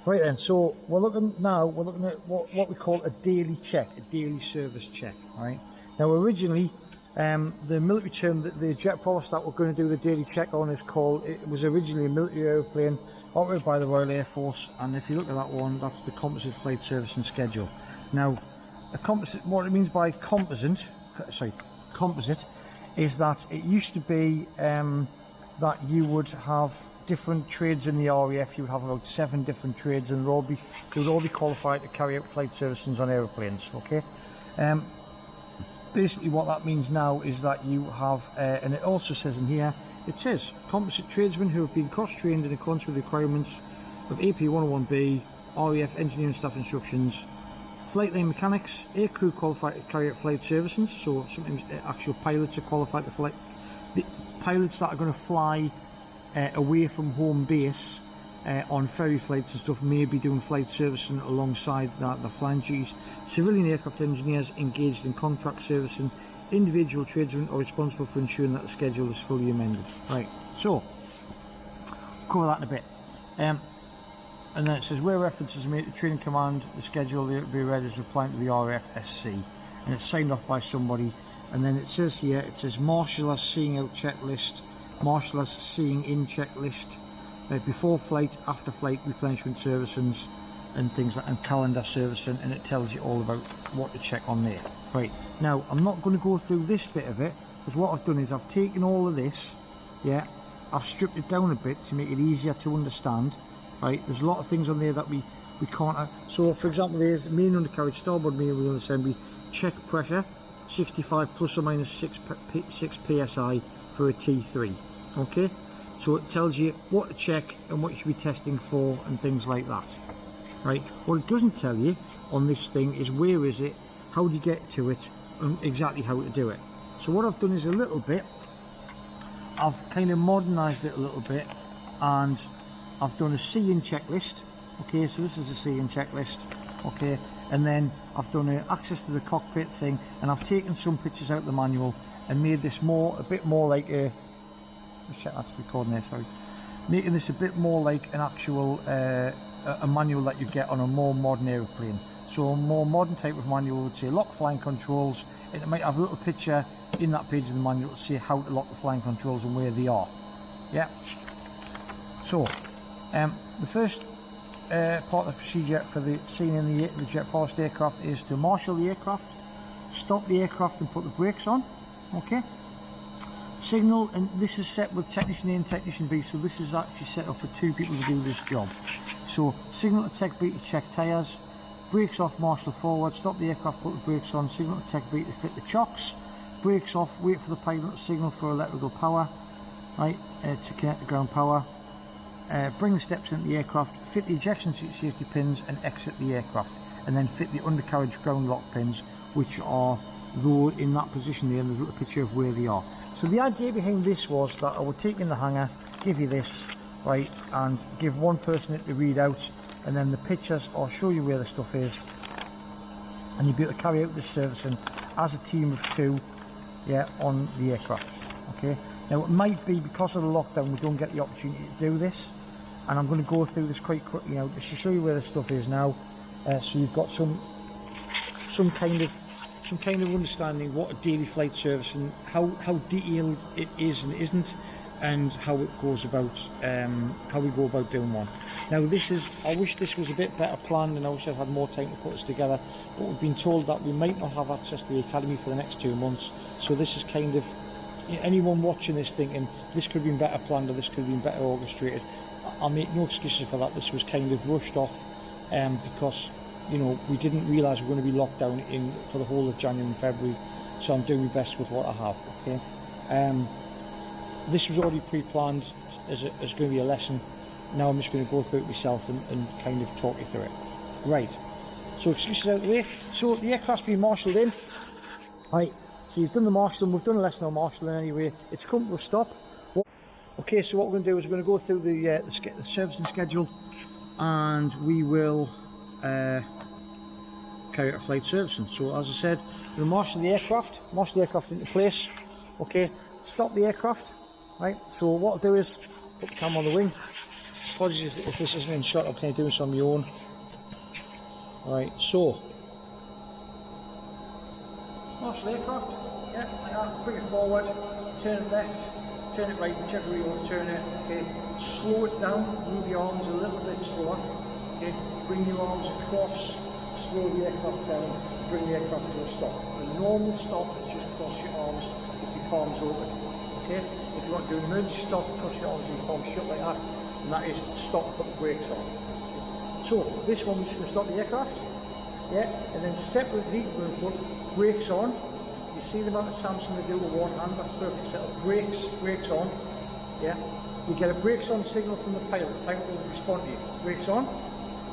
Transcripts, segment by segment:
Right then, so we're looking at what we call a daily check, a daily service check. Right now, originally the military term that the Jet Provost that we're going to do the daily check on is called, it was originally a military aeroplane operated by the Royal Air Force, and if you look at that one, that's the Composite Flight Service and Schedule. Now, a composite, what it means by composite is that it used to be that you would have different trades in the RAF. You would have about 7 different trades, and they would all be qualified to carry out flight services on aeroplanes. Okay, basically what that means now is that you have, and it also says in here, it says composite tradesmen who have been cross-trained in accordance with the requirements of AP 101B, RAF engineering staff instructions, flight line mechanics, aircrew qualified to carry out flight services. So sometimes actual pilots are qualified to fly. The pilots that are going to fly away from home base on ferry flights and stuff may be doing flight servicing alongside the flying duties. Civilian aircraft engineers engaged in contract servicing. Individual tradesmen are responsible for ensuring that the schedule is fully amended. Right, so cover that in a bit. And then it says where references are made to training command, the schedule will be read as replying to the RFSC, and it's signed off by somebody. And then it says here, it says marshal as seeing out checklist, marshal as seeing in checklist, before flight, after flight replenishment services and things like, and calendar servicing, and it tells you all about what to check on there. Right, now I'm not going to go through this bit of it, because what I've done is I've taken all of this, yeah, I've stripped it down a bit to make it easier to understand. Right, there's a lot of things on there that we can't. So for example, there's main undercarriage, starboard main wheel assembly, check pressure 65 plus or minus 6 psi for a T3. Okay, so it tells you what to check and what you should be testing for and things like that. Right, what it doesn't tell you on this thing is where is it, how do you get to it, and exactly how to do it. So what I've done is a little bit, I've kind of modernized it a little bit, and I've done a see-in checklist. Okay, so this is a see-in checklist. Okay, and then I've done an access to the cockpit thing, and I've taken some pictures out of the manual and made this a bit more like a, let's check that's recording there, sorry, making this a bit more like an actual a manual that you get on a more modern aeroplane. So a more modern type of manual would say lock flying controls, and it might have a little picture in that page of the manual to say how to lock the flying controls and where they are. Yeah, so the first part of the procedure for the seeing in the Jet Provost aircraft is to marshal the aircraft, stop the aircraft and put the brakes on. Okay, signal, and this is set with technician A and technician B, so this is actually set up for 2 people to do this job. So signal to tech B to check tyres, brakes off, marshal forward, stop the aircraft, put the brakes on, signal to tech B to fit the chocks, brakes off, wait for the pilot to signal for electrical power, right, to connect the ground power. Bring the steps into the aircraft, fit the ejection seat safety pins and exit the aircraft, and then fit the undercarriage ground lock pins, which are in that position there, and there's a little picture of where they are. So the idea behind this was that I would take in the hangar, give you this, right, and give one person it to read out, and then the pictures or show you where the stuff is, and you'll be able to carry out this servicing as a team of 2, yeah, on the aircraft. Okay, now it might be because of the lockdown we don't get the opportunity to do this, and I'm going to go through this quite quickly now just to show you where the stuff is now, so you've got some kind of understanding what a daily flight service and how detailed it is and isn't, and how it goes about, how we go about doing one. Now this is, I wish this was a bit better planned, and I wish I'd had more time to put this together, but we've been told that we might not have access to the academy for the next 2 months, so this is kind of, anyone watching this thinking this could have been better planned or this could have been better orchestrated, I'll make no excuses for that. This was kind of rushed off because, you know, we didn't realise we were going to be locked down for the whole of January and February, so I'm doing my best with what I have. Okay, this was already pre-planned as going to be a lesson. Now I'm just going to go through it myself and kind of talk you through it. Right, so excuses out of the way. So the aircraft's been marshalled in. Right, so you've done the marshalling, we've done a lesson on marshalling anyway. It's come to a stop. Okay, so what we're going to do is we're going to go through the servicing schedule, and we will carry out a flight servicing. So as I said, we'll marshal the aircraft into place. Okay, stop the aircraft. Right, so what I'll do is put the camera on the wing, Apologies if this isn't in shot, I'm kind of doing this on my own. Right, so marshal aircraft, yeah, like that, bring it forward, turn it left, turn it right, whichever way you want to turn it, okay, slow it down, move your arms a little bit slower, okay, bring your arms across, slow the aircraft down, bring the aircraft to a stop. A normal stop is just cross your arms with your palms open, okay, if you want to do an emergency stop, cross your arms with your palms shut like that, and that is stop, put the brakes on. So, this one we're just going to stop the aircraft, yeah, and then separately we're going to put brakes on. You see the amount of Samson they do with one hand, that's perfect. Set up brakes on, yeah. You get a brakes on signal from the pilot will respond to you. Brakes on.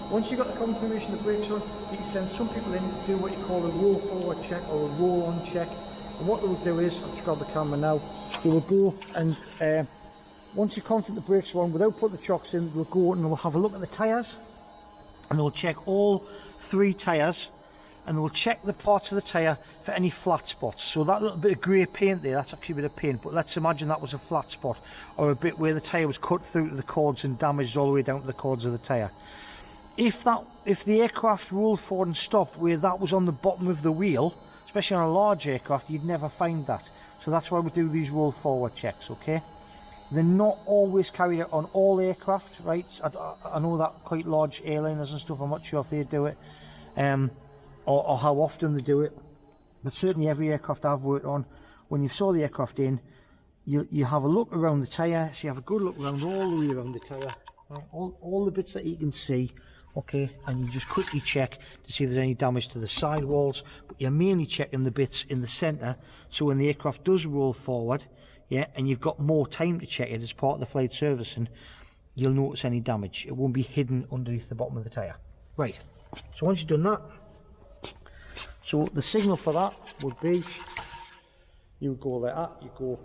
Once you've got the confirmation the brakes on, you can send some people in to do what you call a roll forward check or a roll on check. And what they will do is, I'll just grab the camera now, they will go and once you're confident the brakes are on, without putting the chocks in, they'll go and they'll have a look at the tyres, and they'll check all 3 tyres, and they'll check the parts of the tyre for any flat spots. So that little bit of grey paint there, that's actually a bit of paint, but let's imagine that was a flat spot, or a bit where the tyre was cut through to the cords and damaged all the way down to the cords of the tyre. If the aircraft rolled forward and stopped where that was on the bottom of the wheel, especially on a large aircraft, you'd never find that. So that's why we do these roll forward checks, okay? They're not always carried out on all aircraft, right? I know that quite large airliners and stuff, I'm not sure if they do it, or how often they do it, but certainly every aircraft I've worked on, when you saw the aircraft in, you have a look around the tyre, so you have a good look around all the way around the tyre, right? All the bits that you can see, okay, and you just quickly check to see if there's any damage to the sidewalls, but you're mainly checking the bits in the centre, so when the aircraft does roll forward, yeah, and you've got more time to check it as part of the flight servicing, you'll notice any damage. It won't be hidden underneath the bottom of the tyre. Right, so once you've done that, so the signal for that would be, you would go like that, you go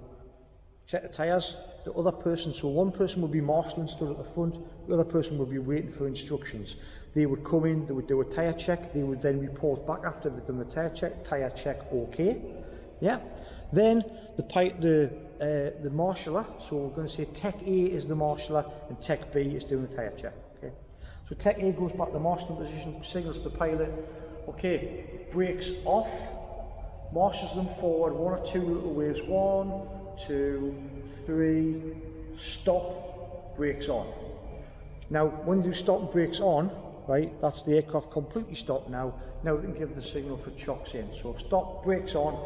check the tyres, the other person, so one person would be marshalling stood at the front, the other person would be waiting for instructions. They would come in, they would do a tyre check, they would then report back after they've done the tyre check okay, yeah. Then the marshaller, so we're going to say Tech A is the marshaller and Tech B is doing the tyre check, okay. So Tech A goes back to the marshalling position, signals to the pilot, okay, brakes off, marshals them forward, 1 or 2 little waves, 1, 2, 3, stop, brakes on. Now, when you stop and brakes on, right, that's the aircraft completely stopped now. Now we can give the signal for chocks in. So stop, brakes on,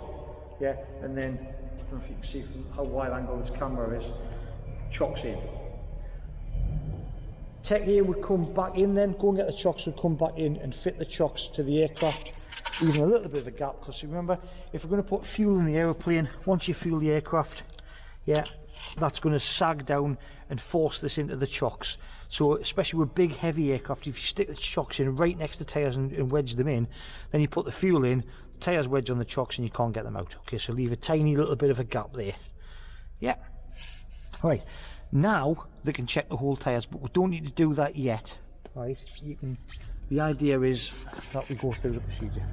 yeah, and then, I don't know if you can see from how wide angle this camera is, chocks in. Tech A would come back in then, go and get the chocks, would come back in and fit the chocks to the aircraft, leaving a little bit of a gap, because remember, if we're going to put fuel in the aeroplane, once you fuel the aircraft, yeah, that's going to sag down and force this into the chocks. So especially with big heavy aircraft, if you stick the chocks in right next to tyres and wedge them in, then you put the fuel in, the tyres wedge on the chocks and you can't get them out. Okay, so leave a tiny little bit of a gap there. Yeah. Right, now they can check the whole tyres, but we don't need to do that yet. Right, the idea is that we go through the procedure.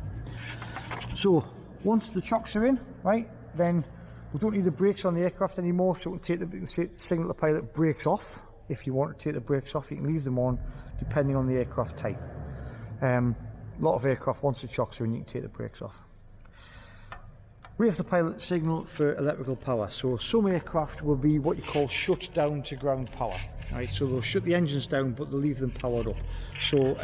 So once the chocks are in, right, then we don't need the brakes on the aircraft anymore, so we can signal the pilot brakes off. If you want to take the brakes off, you can leave them on depending on the aircraft type. A lot of aircraft, once the chocks are in, you can take the brakes off. We have the pilot signal for electrical power. So some aircraft will be what you call shut down to ground power. Right, so they'll shut the engines down, but they'll leave them powered up. So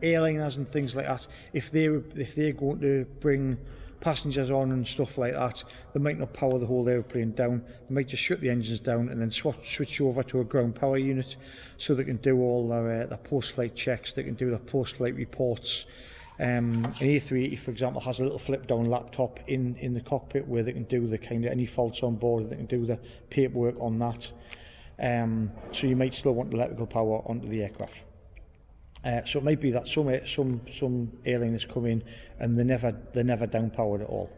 airliners and things like that, if they're going to bring passengers on and stuff like that, they might not power the whole airplane down. They might just shut the engines down and then switch over to a ground power unit, so they can do all their post-flight checks. They can do their post-flight reports. An A380, for example, has a little flip-down laptop in the cockpit where they can do the kind of any faults on board. They can do the paperwork on that. So you might still want electrical power onto the aircraft. So it might be that some airliners come in and they're never down powered at all.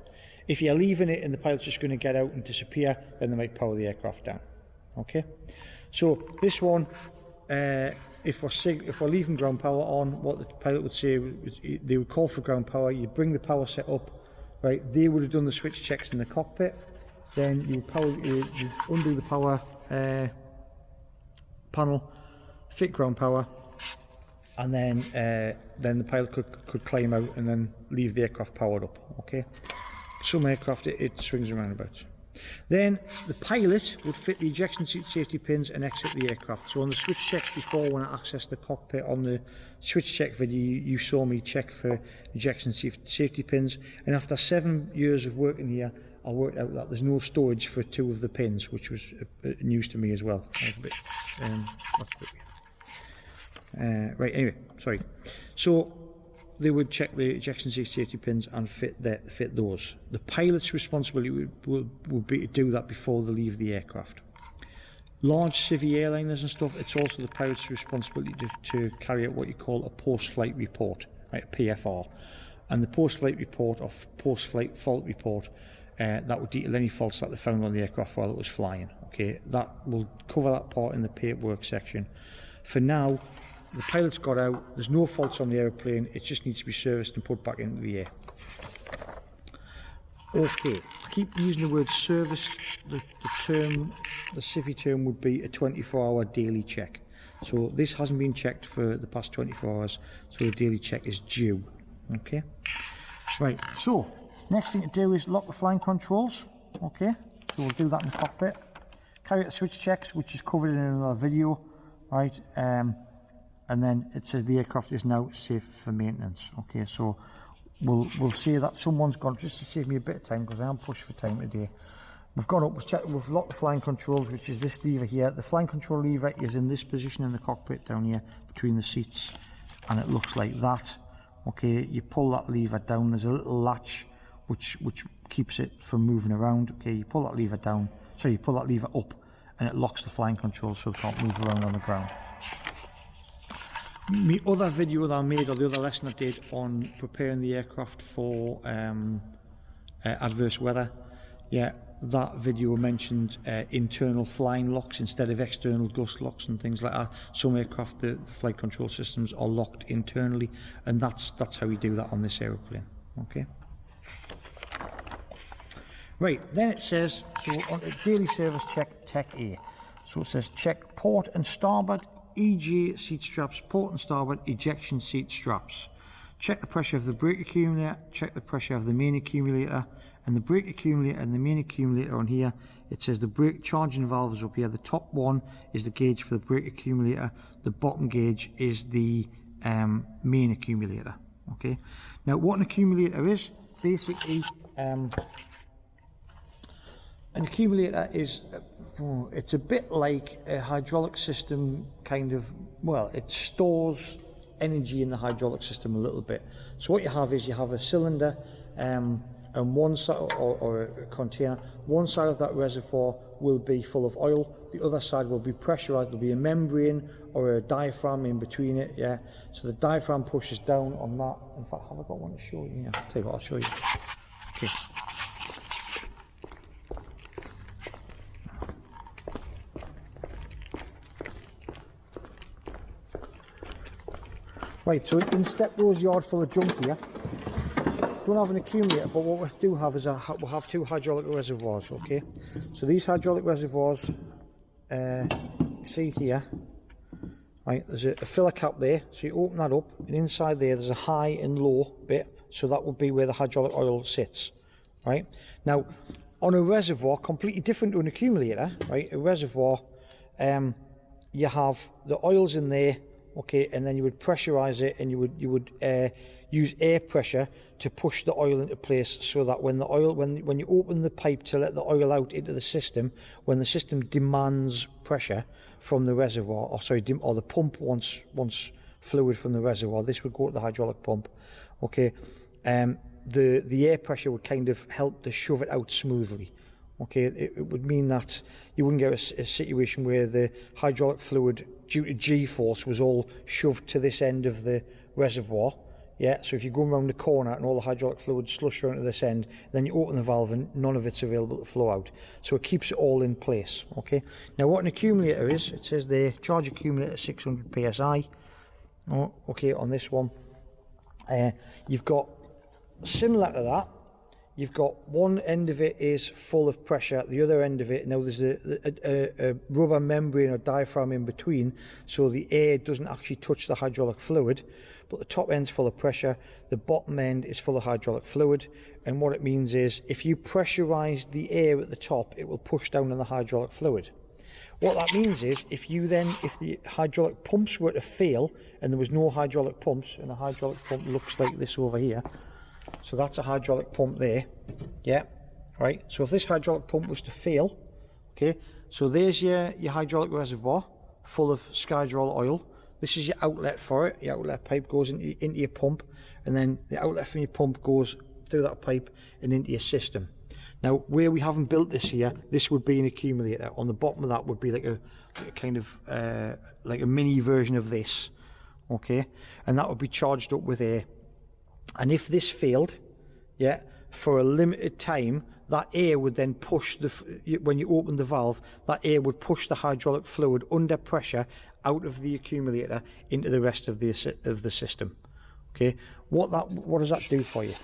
If you're leaving it and the pilot's just going to get out and disappear, then they might power the aircraft down. Okay. So this one, if we're leaving ground power on, what the pilot would say is they would call for ground power. You bring the power set up, right? They would have done the switch checks in the cockpit. Then you undo the power panel. fit ground power, and then the pilot could climb out and then leave the aircraft powered up. Okay, some aircraft it swings around about. Then the pilot would fit the ejection seat safety pins and exit the aircraft. So on the switch checks before, when I accessed the cockpit, on the switch check video, you saw me check for ejection safety pins, and after 7 years of working here, I worked out that there's no storage for 2 of the pins, which was news to me as well. That was a bit, that's a bit weird. Right, anyway, sorry. So they would check the ejection seat safety pins and fit those. The pilot's responsibility would be to do that before they leave the aircraft. Large civvy airliners and stuff, it's also the pilot's responsibility to carry out what you call a post-flight report, right, a PFR. And the post-flight report, or post-flight fault report, that would detail any faults that they found on the aircraft while it was flying. Okay, that will cover that part in the paperwork section. For now, the pilot's got out, there's no faults on the aeroplane, it just needs to be serviced and put back into the air. Okay, I keep using the word serviced. The civvy term would be a 24-hour daily check. So this hasn't been checked for the past 24 hours, so the daily check is due. Okay, right, so next thing to do is lock the flying controls. Okay, so we'll do that in the cockpit. Carry out the switch checks, which is covered in another video, right? And then it says the aircraft is now safe for maintenance. Okay, so we'll say that someone's gone, just to save me a bit of time because I am pushed for time today. We've gone up, we've locked the flying controls, which is this lever here. The flying control lever is in this position in the cockpit down here between the seats, and it looks like that. Okay, you pull that lever down, there's a little latch which keeps it from moving around. Okay, you pull that lever down, sorry, you pull that lever up and it locks the flying controls so it can't move around on the ground. My other video that I made, or the other lesson I did on preparing the aircraft for adverse weather, yeah, that video mentioned internal flying locks instead of external gust locks and things like that. Some aircraft, the flight control systems are locked internally, and that's how we do that on this aeroplane. Okay. Right, then it says, so on a daily service check, Tech A. So it says check port and starboard EJ seat straps, port and starboard ejection seat straps. Check the pressure of the brake accumulator, check the pressure of the main accumulator, and the brake accumulator and the main accumulator on here. It says the brake charging valve is up here. The top one is the gauge for the brake accumulator, the bottom gauge is the main accumulator. Okay, now what an accumulator is, basically an accumulator is, it's a bit like a hydraulic system kind of, well, it stores energy in the hydraulic system a little bit. So what you have is you have a cylinder and one side, or a container, one side of that reservoir will be full of oil, the other side will be pressurized, there'll be a membrane or a diaphragm in between it, yeah. So the diaphragm pushes down on that. In fact, have I got one to show you? Yeah, I'll tell you what, I'll show you. Okay. Right, so in Step Rose yard full of junk here, don't have an accumulator, but what we do have is we'll have 2 hydraulic reservoirs. Okay, so these hydraulic reservoirs, see here, right, there's a filler cap there, so you open that up, and inside there's a high and low bit, so that would be where the hydraulic oil sits. Right, now on a reservoir, completely different to an accumulator, right, a reservoir, you have the oils in there. Okay, and then you would pressurize it, and you would use air pressure to push the oil into place, so that when the oil, when you open the pipe to let the oil out into the system, when the system demands pressure from the reservoir, or the pump wants fluid from the reservoir, this would go to the hydraulic pump. Okay, the air pressure would kind of help to shove it out smoothly. Okay, it would mean that you wouldn't get a situation where the hydraulic fluid, due to G-force, was all shoved to this end of the reservoir. Yeah, so if you go around the corner and all the hydraulic fluid slush around to this end, then you open the valve and none of it's available to flow out. So it keeps it all in place. Okay, now what an accumulator is, it says the charge accumulator 600 psi. Oh, okay, on this one, you've got, similar to that, you've got one end of it is full of pressure, the other end of it, now there's a rubber membrane or diaphragm in between, so the air doesn't actually touch the hydraulic fluid, but the top end's full of pressure, the bottom end is full of hydraulic fluid, and what it means is if you pressurize the air at the top, it will push down on the hydraulic fluid. What that means is if the hydraulic pumps were to fail and there was no hydraulic pumps, and a hydraulic pump looks like this over here, so that's a hydraulic pump there, yeah, right. So if this hydraulic pump was to fail, okay, so there's your hydraulic reservoir full of Skydrol oil. This is your outlet for it. Your outlet pipe goes into your pump, and then the outlet from your pump goes through that pipe and into your system. Now, where we haven't built this here, this would be an accumulator. On the bottom of that would be like a kind of like a mini version of this, okay, and that would be charged up with air. And if this failed, yeah, for a limited time, that air would then push when you open the valve, that air would push the hydraulic fluid under pressure out of the accumulator into the rest of the system. Okay, what does that do for you?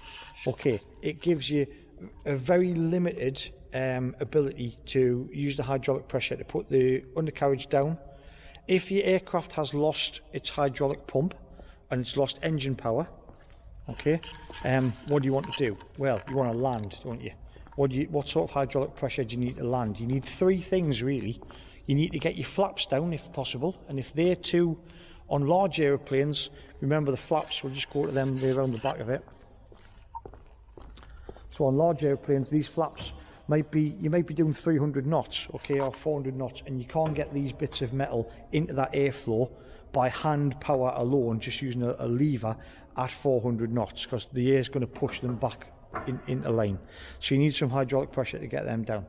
Okay, it gives you a very limited ability to use the hydraulic pressure to put the undercarriage down. If your aircraft has lost its hydraulic pump and it's lost engine power, okay, what do you want to do? Well, you want to land, don't you? What sort of hydraulic pressure do you need to land? You need three things really. You need to get your flaps down if possible, and if they're too, on large aeroplanes, remember the flaps, we'll just go to them, they're around the back of it. So on large airplanes, these flaps you might be doing 300 knots, okay, or 400 knots, and you can't get these bits of metal into that airflow by hand power alone, just using a lever at 400 knots, because the air is going to push them back into line. So you need some hydraulic pressure to get them down.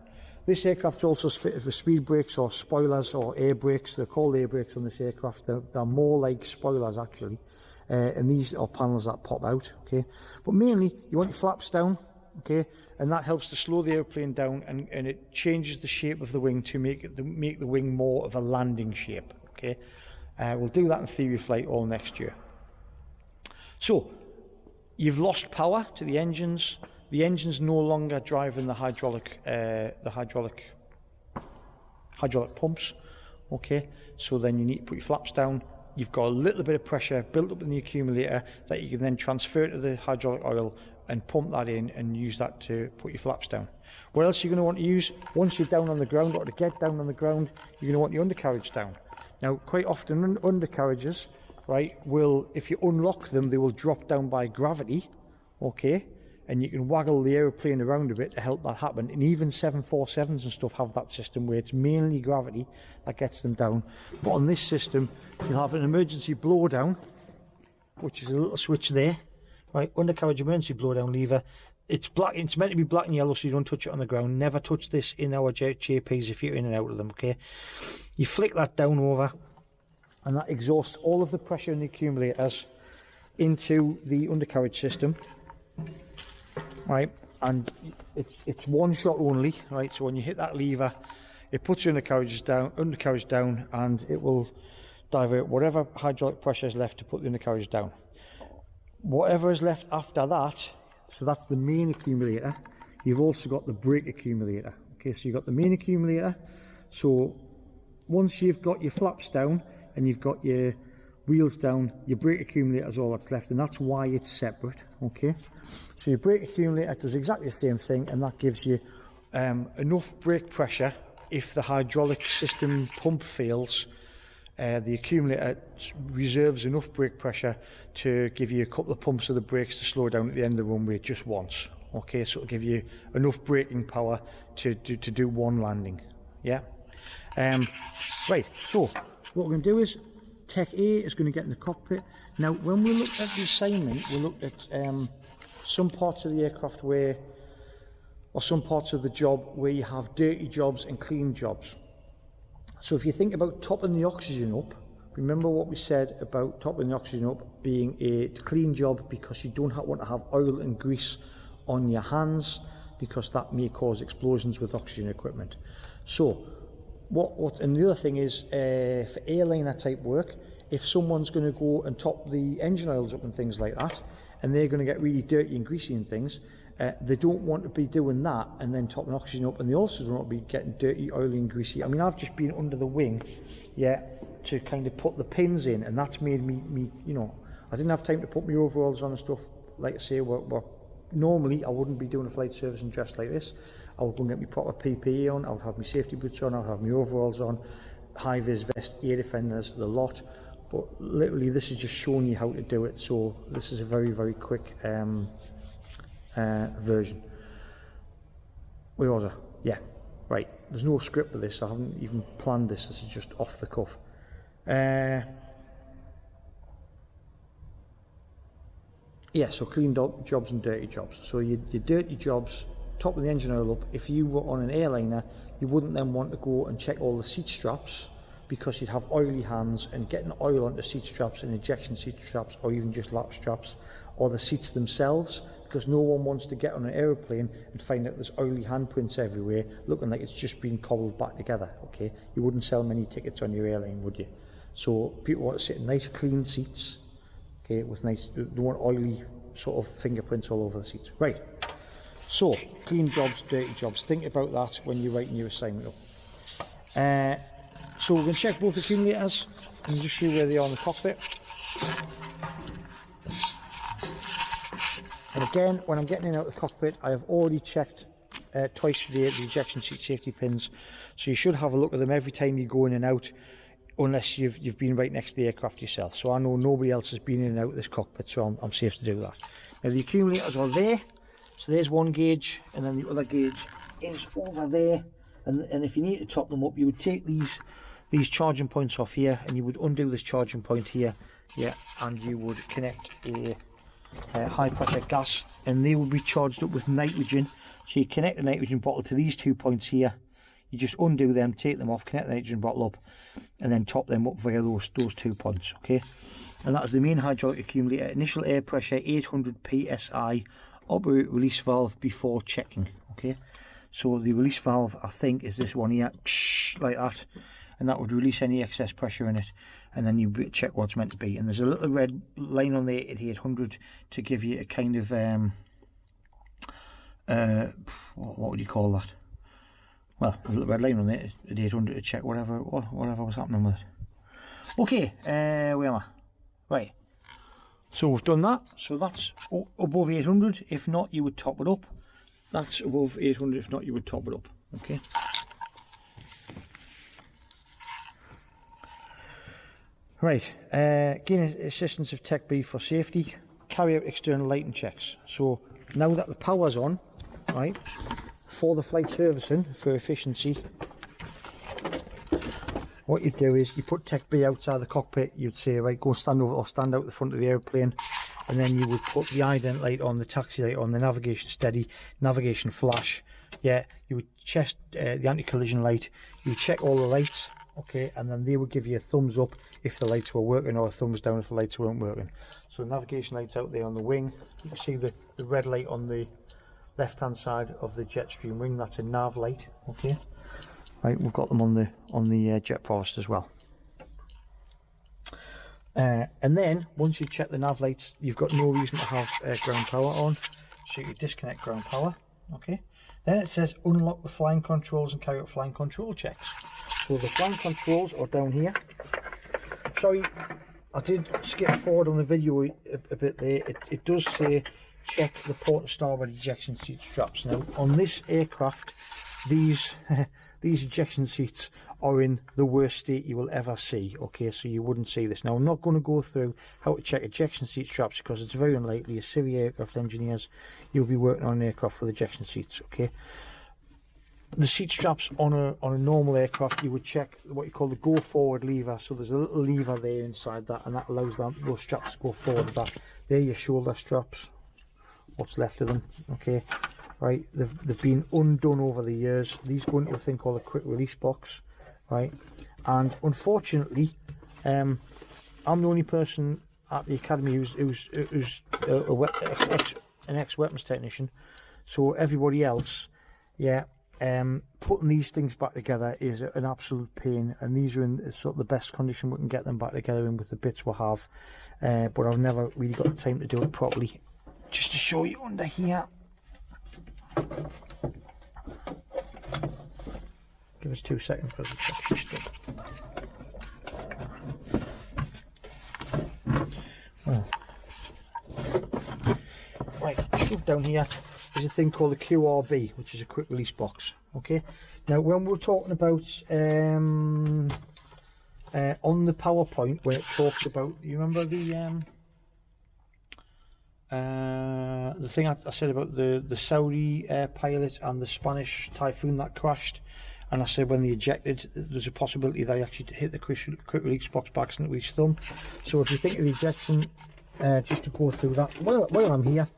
This aircraft is also fitted with speed brakes or spoilers or air brakes. They're called air brakes on this aircraft. They're more like spoilers actually, and these are panels that pop out, okay. But mainly you want your flaps down, okay, and that helps to slow the airplane down, and it changes the shape of the wing to make the wing more of a landing shape, okay. We'll do that in theory flight all next year. So you've lost power to the engines. The engine's no longer driving the hydraulic pumps, okay. So then you need to put your flaps down. You've got a little bit of pressure built up in the accumulator that you can then transfer to the hydraulic oil and pump that in and use that to put your flaps down. What else you're going to want to use once you're down on the ground, or to get down on the ground, you're going to want your undercarriage down. Now, quite often undercarriages, right, if you unlock them, they will drop down by gravity, okay, and you can waggle the aeroplane around a bit to help that happen. And even 747s and stuff have that system where it's mainly gravity that gets them down. But on this system, you'll have an emergency blowdown, which is a little switch there, right, undercarriage emergency blowdown lever. It's black. It's meant to be black and yellow, so you don't touch it on the ground. Never touch this in our JPs if you're in and out of them, okay. You flick that down over, and that exhausts all of the pressure in the accumulators into the undercarriage system, right, and it's one shot only, right. So when you hit that lever, it puts your undercarriage down, and it will divert whatever hydraulic pressure is left to put the undercarriage down. Whatever is left after that, so that's the main accumulator. You've also got the brake accumulator, okay. So you've got the main accumulator. So once you've got your flaps down and you've got your wheels down, your brake accumulator is all that's left, and that's why it's separate, okay. So your brake accumulator does exactly the same thing, and that gives you enough brake pressure if the hydraulic system pump fails. The accumulator reserves enough brake pressure to give you a couple of pumps of the brakes to slow down at the end of the runway just once, okay. So it'll give you enough braking power to do one landing, yeah. Right, so what we're going to do is Tech A is going to get in the cockpit. Now, when we looked at the assignment, we looked at some parts of the aircraft or some parts of the job where you have dirty jobs and clean jobs. So if you think about topping the oxygen up, remember what we said about topping the oxygen up being a clean job, because you don't want to have oil and grease on your hands, because that may cause explosions with oxygen equipment. So and the other thing is, for airliner type work, if someone's going to go and top the engine oils up and things like that, and they're going to get really dirty and greasy and things, They don't want to be doing that and then topping oxygen up, and they also don't want to be getting dirty, oily and greasy. I mean, I've just been under the wing, yeah, to kind of put the pins in, and that's made me, you know, I didn't have time to put my overalls on and stuff. Like I say, normally I wouldn't be doing a flight service and dressed like this. I would go and get my proper PPE on, I would have my safety boots on, I would have my overalls on, high-vis vest, air defenders, the lot. But literally this is just showing you how to do it, so this is a very, very quick version. Where was I? Yeah, right. There's no script for this, I haven't even planned this, this is just off the cuff. Yeah, so clean jobs and dirty jobs. So your dirty jobs, topping the engine oil up. If you were on an airliner, you wouldn't then want to go and check all the seat straps, because you'd have oily hands, and getting oil onto seat straps and ejection seat straps, or even just lap straps, or the seats themselves, because no one wants to get on an aeroplane and find out there's oily handprints everywhere, looking like it's just been cobbled back together. Okay, you wouldn't sell many tickets on your airline, would you? So people want to sit in nice clean seats, okay, with nice, they don't want oily sort of fingerprints all over the seats. Right, so clean jobs, dirty jobs, think about that when you're writing your assignment up. So we're going to check both accumulators and just see where they are in the cockpit. And again, when I'm getting in and out of the cockpit, I have already checked twice today the ejection seat safety pins. So you should have a look at them every time you go in and out, unless you've been right next to the aircraft yourself. So I know nobody else has been in and out of this cockpit, so I'm safe to do that. Now the accumulators are there. So there's one gauge, and then the other gauge is over there. And if you need to top them up, you would take these charging points off here, and you would undo this charging point here, yeah, and you would connect a high pressure gas, and they would be charged up with nitrogen. So you connect the nitrogen bottle to these 2 points here, you just undo them, take them off, connect the nitrogen bottle up, and then top them up via those 2 points. Okay, and that is the main hydraulic accumulator. Initial air pressure 800 psi, operate release valve before checking. Okay, so the release valve, I think, is this one here, like that, and that would release any excess pressure in it, and then you check what's meant to be. And there's a little red line on there at 800 to give you a kind of what would you call that? Well, there's a little red line on there at 800 to check whatever was happening with it. Okay, where am I? Right, so we've done that. So that's above 800. If not, you would top it up. That's above 800. If not, you would top it up. Okay. Right, gain assistance of Tech B for safety, carry out external lighting checks. So now that the power's on, right, for the flight servicing, for efficiency, what you do is you put Tech B outside the cockpit. You'd say, right, go stand over or stand out the front of the airplane, and then you would put the ident light on, the taxi light on, the navigation steady, navigation flash, yeah, you would check the anti-collision light, you would check all the lights. Okay, and then they would give you a thumbs up if the lights were working, or a thumbs down if the lights weren't working. So the navigation lights out there on the wing, you can see the red light on the left hand side of the Jetstream wing, that's a nav light. Okay, right, we've got them on the Jet Provost as well. And then once you check the nav lights, you've got no reason to have ground power on, so you disconnect ground power. Okay, then it says unlock the flying controls and carry out flying control checks. So the flying controls are down here. Sorry, I did skip forward on the video a bit there. It does say check the port and starboard ejection seat straps. Now on this aircraft, these ejection seats are in the worst state you will ever see. Okay, so you wouldn't see this. Now I'm not going to go through how to check ejection seat straps, because it's very unlikely as civil aircraft engineers you'll be working on an aircraft with ejection seats. Okay, the seat straps on a normal aircraft, you would check what you call the go forward lever. So there's a little lever there inside that, and that allows those straps to go forward and back. They're your shoulder straps, what's left of them. Okay, right, they've been undone over the years. These go into a thing called a quick release box, right? And unfortunately, I'm the only person at the academy who's an ex-weapons technician. So everybody else, yeah, putting these things back together is an absolute pain, and these are in sort of the best condition we can get them back together in with the bits we have, but I've never really got the time to do it properly. Just to show you under here, Give us 2 seconds because it's actually stuck. Oh. Right, shoved down here is a thing called a QRB, which is a quick release box. Okay, now when we're talking about on the PowerPoint where it talks about, you remember the thing I said about the Saudi pilot and the Spanish Typhoon that crashed, and I said when they ejected there's a possibility they actually hit the quick release box by accident with his thumb. So if you think of the ejection, just to go through that while I'm here,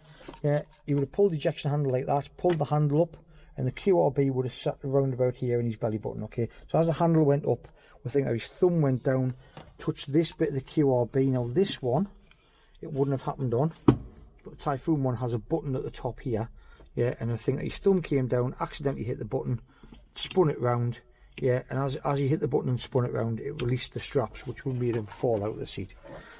he would have pulled the ejection handle like that, pulled the handle up, and the QRB would have sat around about here in his belly button. Okay, so as the handle went up, we think that his thumb went down, touched this bit of the QRB. Now this one, it wouldn't have happened on, but the Typhoon one has a button at the top here, yeah, and I think that his thumb came down, accidentally hit the button, spun it round, yeah, and as he hit the button and spun it round, it released the straps, which would made him fall out of the seat.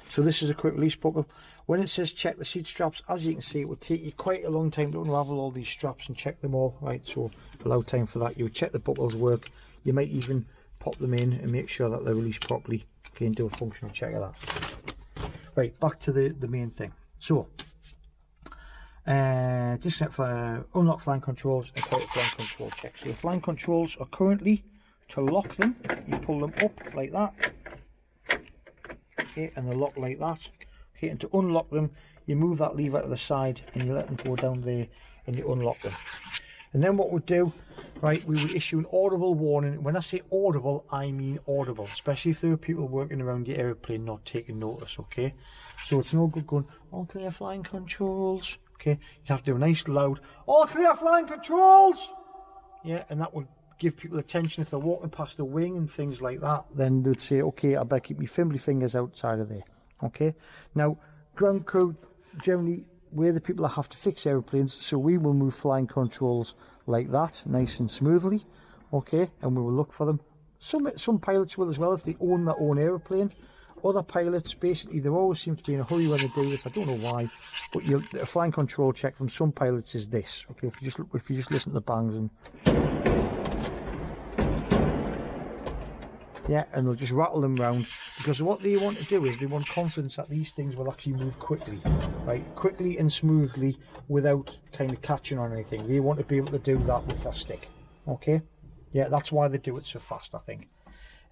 So this is a quick release buckle. When it says check the seat straps, as you can see, it would take you quite a long time to unravel all these straps and check them all, right? So allow time for that. You would check the buckles work. You might even pop them in and make sure that they're released properly. Okay, and do a functional check of that. Right, back to the main thing. So disconnect for unlock flying controls and carry flying control check. So the flying controls are currently, to lock them, you pull them up like that, okay, and they lock like that. Okay, and to unlock them, you move that lever to the side and you let them go down there and you unlock them. And then what we'll do, right, we will issue an audible warning. When I say audible, I mean audible, especially if there are people working around your aeroplane not taking notice. Okay, so it's no good going all clear flying controls. Okay, you have to do a nice loud all clear flying controls, yeah, and that will give people attention. If they're walking past the wing and things like that, then they'd say, okay, I better keep my fimbly fingers outside of there. Okay, now ground crew generally, we're the people that have to fix aeroplanes, so we will move flying controls like that, nice and smoothly. Okay, and we will look for them. Some pilots will as well if they own their own aeroplane. Other pilots, basically, they always seem to be in a hurry when they do this. I don't know why, but a flying control check from some pilots is this. Okay, if you just listen to the bangs and yeah, and they'll just rattle them round, because what they want to do is they want confidence that these things will actually move quickly, right? Quickly and smoothly without kind of catching on anything. They want to be able to do that with their stick. Okay, yeah, that's why they do it so fast, I think.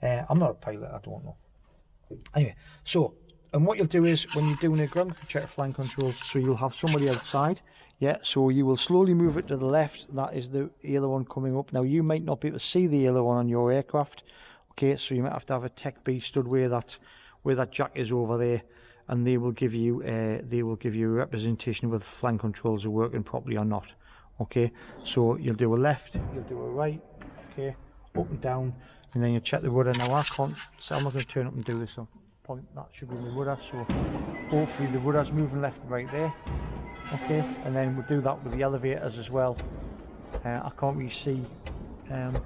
I'm not a pilot, I don't know. Anyway, so, and what you'll do is when you're doing a ground check of flying controls, so you'll have somebody outside, yeah, so you will slowly move it to the left. That is the aileron coming up. Now you might not be able to see the aileron on your aircraft. Okay, so you might have to have a Tech B stood where that jack is over there, and they will give you a representation whether flying controls are working properly or not. Okay, so you'll do a left, you'll do a right, okay, up and down, and then you check the rudder. Now I can't, so I'm not going to turn up and do this. So point, that should be the rudder. So hopefully the rudder's moving left and right there. Okay, and then we'll do that with the elevators as well. I can't really see. There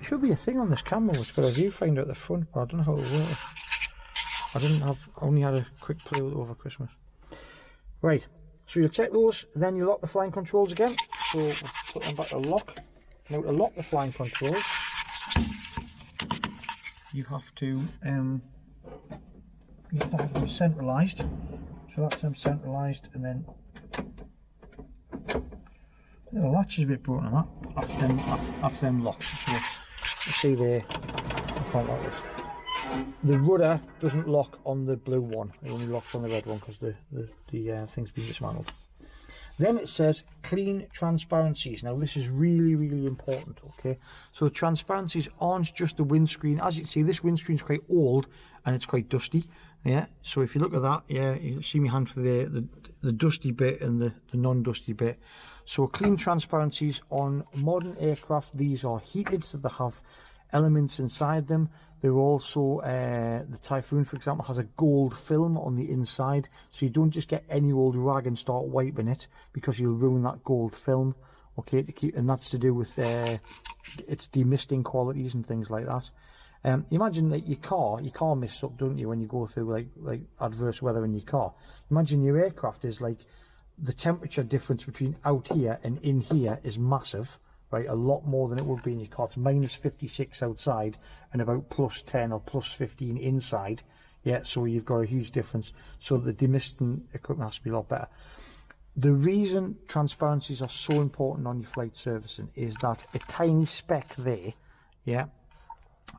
should be a thing on this camera which got a viewfinder at the front, but I don't know how it works. I only had a quick play with it over Christmas. Right, so you'll check those, then you lock the flying controls again. So we'll put them back to lock. Now to lock the flying controls, you have to have them centralised. So that's them centralised, and then the latch is a bit broken on that. That's them locked. So you see there, I can't lock this. The rudder doesn't lock on the blue one, it only locks on the red one because the thing's been dismantled. Then it says clean transparencies. Now this is really, really important, okay? So transparencies aren't just the windscreen. As you can see, this windscreen's quite old and it's quite dusty, yeah? So if you look at that, yeah, you see my hand for the dusty bit and the non-dusty bit. So clean transparencies on modern aircraft, these are heated, so they have elements inside them. They're also, the Typhoon for example has a gold film on the inside, so you don't just get any old rag and start wiping it, because you'll ruin that gold film, okay, to keep, and that's to do with its demisting qualities and things like that. Imagine that your car mists up, don't you, when you go through like adverse weather in your car. Imagine your aircraft is like the temperature difference between out here and in here is massive, right? A lot more than it would be in your car. It's minus 56 outside and about plus 10 or plus 15 inside. Yeah, so you've got a huge difference. So the demisting equipment has to be a lot better. The reason transparencies are so important on your flight servicing is that a tiny speck there, yeah,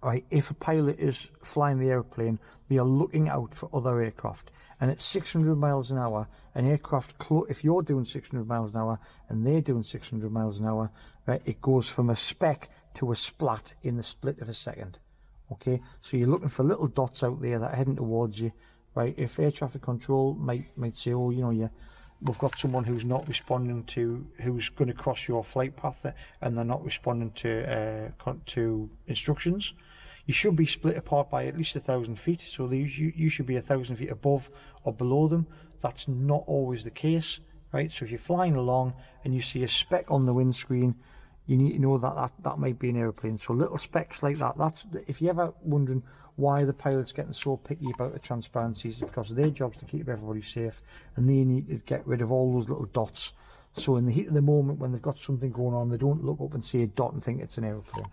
right, if a pilot is flying the airplane, they are looking out for other aircraft. And at 600 miles an hour, an aircraft, if you're doing 600 miles an hour and they're doing 600 miles an hour, right, it goes from a speck to a splat in the split of a second. Okay, so you're looking for little dots out there that are heading towards you, right? If air traffic control might say, oh, you know, we've got someone who's not responding to, who's going to cross your flight path, and they're not responding to instructions. You should be split apart by at least 1,000 feet, so you should be 1,000 feet above or below them. That's not always the case, right? So if you're flying along and you see a speck on the windscreen, you need to know that might be an airplane. So little specks like that, if you're ever wondering why the pilot's getting so picky about the transparencies, because their job's to keep everybody safe, and they need to get rid of all those little dots. So in the heat of the moment, when they've got something going on, they don't look up and see a dot and think it's an airplane.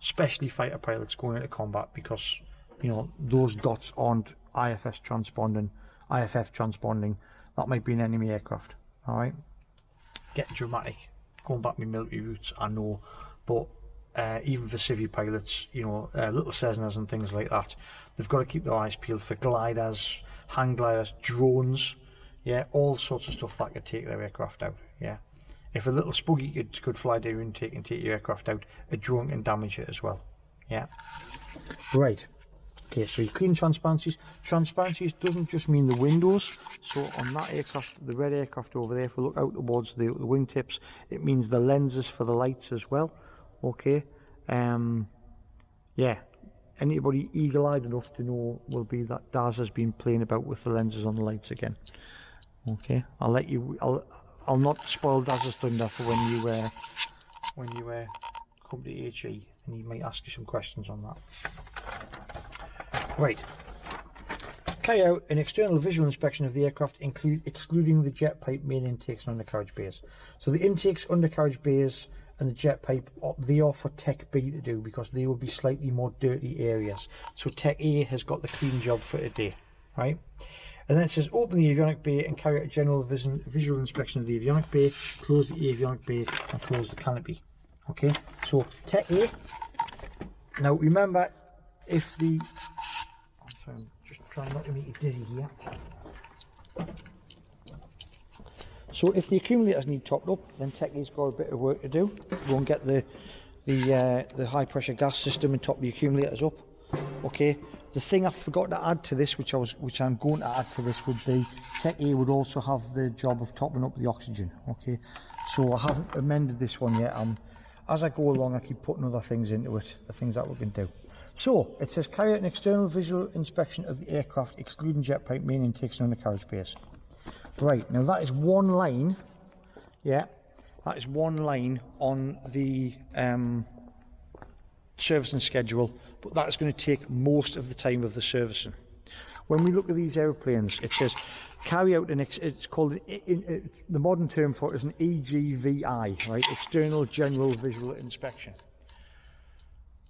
Especially fighter pilots going into combat, because you know those dots aren't IFF transponding. That might be an enemy aircraft. All right, getting dramatic. Going back to my military roots, I know, but even for civvy pilots, you know, little Cessnas and things like that, they've got to keep their eyes peeled for gliders, hang gliders, drones, yeah, all sorts of stuff that could take their aircraft out. Yeah, if a little spuggy could fly down your intake and take your aircraft out, a drone can damage it as well. Yeah, right. Okay, so you clean transparencies. Transparencies doesn't just mean the windows. So on that aircraft, the red aircraft over there, if we look out towards the wingtips, it means the lenses for the lights as well. Okay, yeah. Anybody eagle-eyed enough to know will be that Daz has been playing about with the lenses on the lights again. Okay, I'll let you. I'll not spoil Daz's thunder for when you come to HE, and he might ask you some questions on that. Right. Carry out an external visual inspection of the aircraft, excluding the jet pipe main intakes and undercarriage bays. So the intakes, undercarriage bays and the jet pipe, they are for Tech B to do, because they will be slightly more dirty areas. So Tech A has got the clean job for today, right? And then it says open the avionic bay and carry out a general visual inspection of the avionic bay, close the avionic bay and close the canopy. Okay, so Tech A. Now remember, if the... I'm just trying not to make you dizzy here. So if the accumulators need topped up, then Tech A's got a bit of work to do. Go and get the high pressure gas system and top the accumulators up. Okay. The thing I forgot to add to this, which I'm going to add to this, would be Tech A would also have the job of topping up the oxygen. Okay. So I haven't amended this one yet. As I go along, I keep putting other things into it, the things that we can do. So it says carry out an external visual inspection of the aircraft, excluding jet pipe main intakes and undercarriage bays. Right, now that is one line. Yeah, that is one line on the servicing schedule, but that is going to take most of the time of the servicing. When we look at these airplanes, it says carry out it's called, the modern term for it is an EGVI, right? External General Visual Inspection.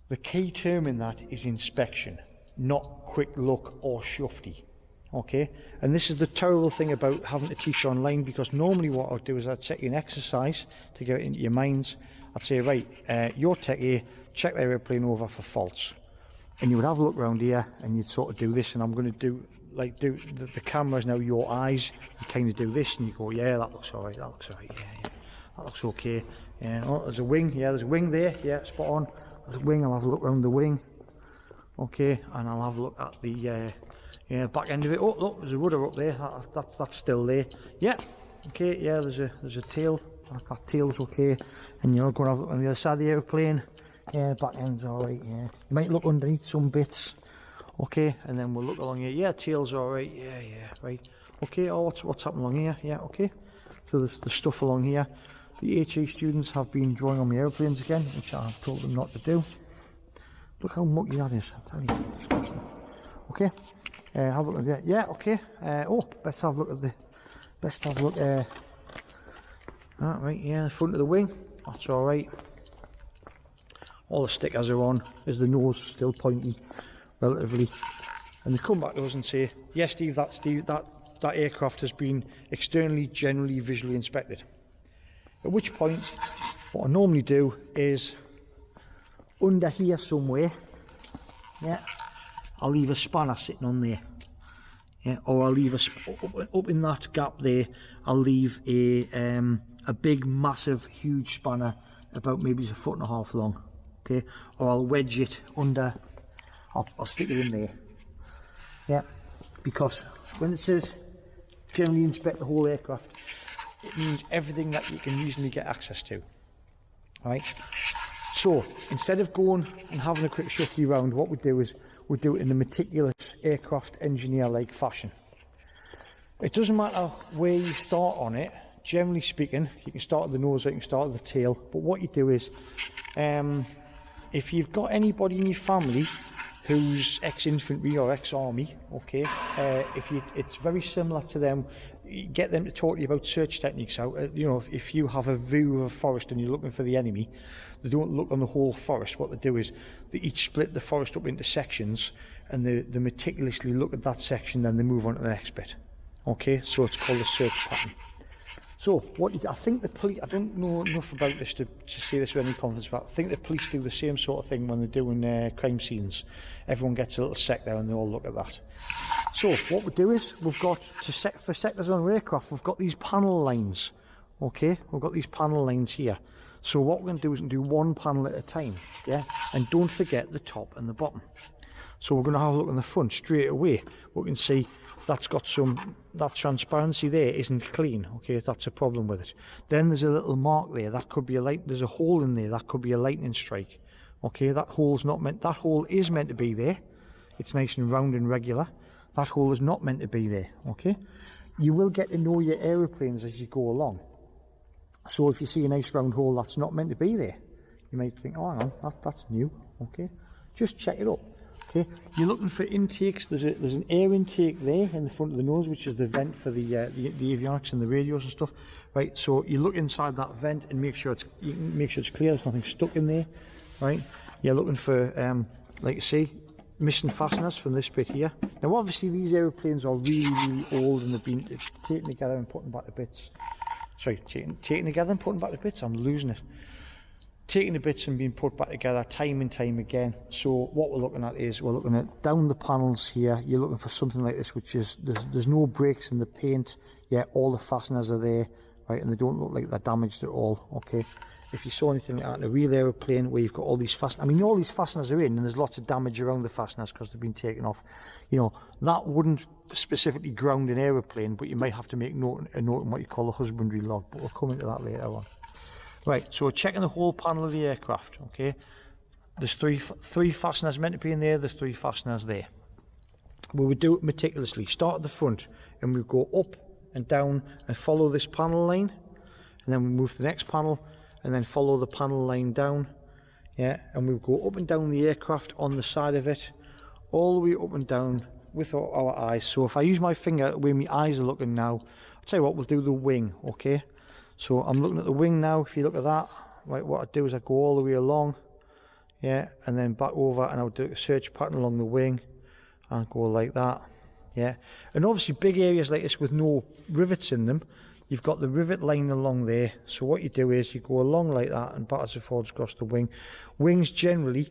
The key term in that is inspection, not quick look or shufty. Okay, and this is the terrible thing about having to teach online, because normally what I'd do is I'd set you an exercise to get it into your minds. I'd say, right, your Tech A, check their airplane over for faults, and you would have a look around here and you'd sort of do this, and I'm going to do the camera is now your eyes. You kind of do this and you go, yeah, that looks alright, that looks alright, yeah, that looks okay. Oh, there's a wing, yeah, there's a wing there, yeah, spot on. There's a wing, I'll have a look around the wing. Okay, and I'll have a look at the back end of it. Oh, look, there's a rudder up there. That's still there. Yeah. Okay. Yeah. There's a tail. That tail's okay. And you're going to have a look on the other side of the airplane. Yeah. Back end's all right. Yeah. You might look underneath some bits. Okay. And then we'll look along here. Yeah. Tail's all right. Yeah. Yeah. Right. Okay. Oh, what's happening along here? Yeah. Okay. So there's the stuff along here. The HE students have been drawing on the airplanes again, which I've told them not to do. Look how mucky that is. I tell you, disgusting. Okay. Have a look at that. Yeah, okay. Oh, let's have a look at Best have a look there. Right, yeah, the front of the wing, that's alright. All the stickers are on. Is the nose still pointy, relatively? And they come back to us and say, yes, Steve, that aircraft has been externally, generally, visually inspected. At which point, what I normally do is, under here somewhere, yeah, I'll leave a spanner sitting on there. Yeah, or I'll leave up in that gap there, I'll leave a big, massive, huge spanner, about maybe it's 1.5 foot long. Okay, or I'll wedge it under, I'll stick it in there. Yeah, because when it says generally inspect the whole aircraft, it means everything that you can reasonably get access to. Right, so instead of going and having a quick shuffle around, what we do is we do it in a meticulous aircraft engineer like fashion. It doesn't matter where you start on it. Generally speaking, you can start at the nose, you can start at the tail, but what you do is, if you've got anybody in your family who's ex-infantry or ex-army, okay, it's very similar to them. You get them to talk to you about search techniques. You know, if you have a view of a forest and you're looking for the enemy, they don't look on the whole forest. What they do is they each split the forest up into sections, and they meticulously look at that section, then they move on to the next bit. Okay, so it's called a search pattern. So I think the police, I don't know enough about this to say this with any confidence, but I think the police do the same sort of thing when they're doing crime scenes. Everyone gets a little sec there and they all look at that. So what we do is, we've got, for sectors on our aircraft, we've got these panel lines. Okay, we've got these panel lines here. So what we're going to do is do one panel at a time, yeah? And don't forget the top and the bottom. So we're going to have a look on the front straight away. We can see that's got that transparency there isn't clean. Okay, that's a problem with it. Then there's a little mark there, that could be there's a hole in there, that could be a lightning strike. Okay, that hole is meant to be there. It's nice and round and regular. That hole is not meant to be there. Okay, you will get to know your aeroplanes as you go along. So if you see a nice round hole that's not meant to be there, you might think, oh hang on, that's new. Okay, just check it up. Okay, you're looking for intakes. There's an air intake there in the front of the nose, which is the vent for the avionics and the radios and stuff. Right, so you look inside that vent and make sure it's clear. There's nothing stuck in there. Right, you're looking for like you see, missing fasteners from this bit here. Now obviously these aeroplanes are really, really old and they've been taken together and put back to bits. Sorry, taken together and put back to bits. I'm losing it. Taking the bits and being put back together time and time again. So what we're looking at is, we're looking at down the panels here. You're looking for something like this, which is there's no breaks in the paint. Yeah, all the fasteners are there, right, and they don't look like they're damaged at all. Okay, if you saw anything like that in a real aeroplane where you've got all these fasteners, I mean all these fasteners are in and there's lots of damage around the fasteners because they've been taken off, you know, that wouldn't specifically ground an aeroplane, but you might have to make a note in what you call a husbandry log, but we'll come into that later on. Right, so we're checking the whole panel of the aircraft. Okay, there's three fasteners meant to be in there, there's 3 fasteners there. We would do it meticulously. Start at the front and we go up and down and follow this panel line, and then we move to the next panel and then follow the panel line down. Yeah, and we go up and down the aircraft on the side of it, all the way up and down with our eyes. So if I use my finger where my eyes are looking now, I'll tell you what, we'll do the wing. Okay, so I'm looking at the wing now. If you look at that, right, what I do is I go all the way along, yeah, and then back over, and I'll do a search pattern along the wing and go like that. Yeah, and obviously big areas like this with no rivets in them, you've got the rivet line along there. So what you do is you go along like that and backwards and forwards across the wing. Wings generally,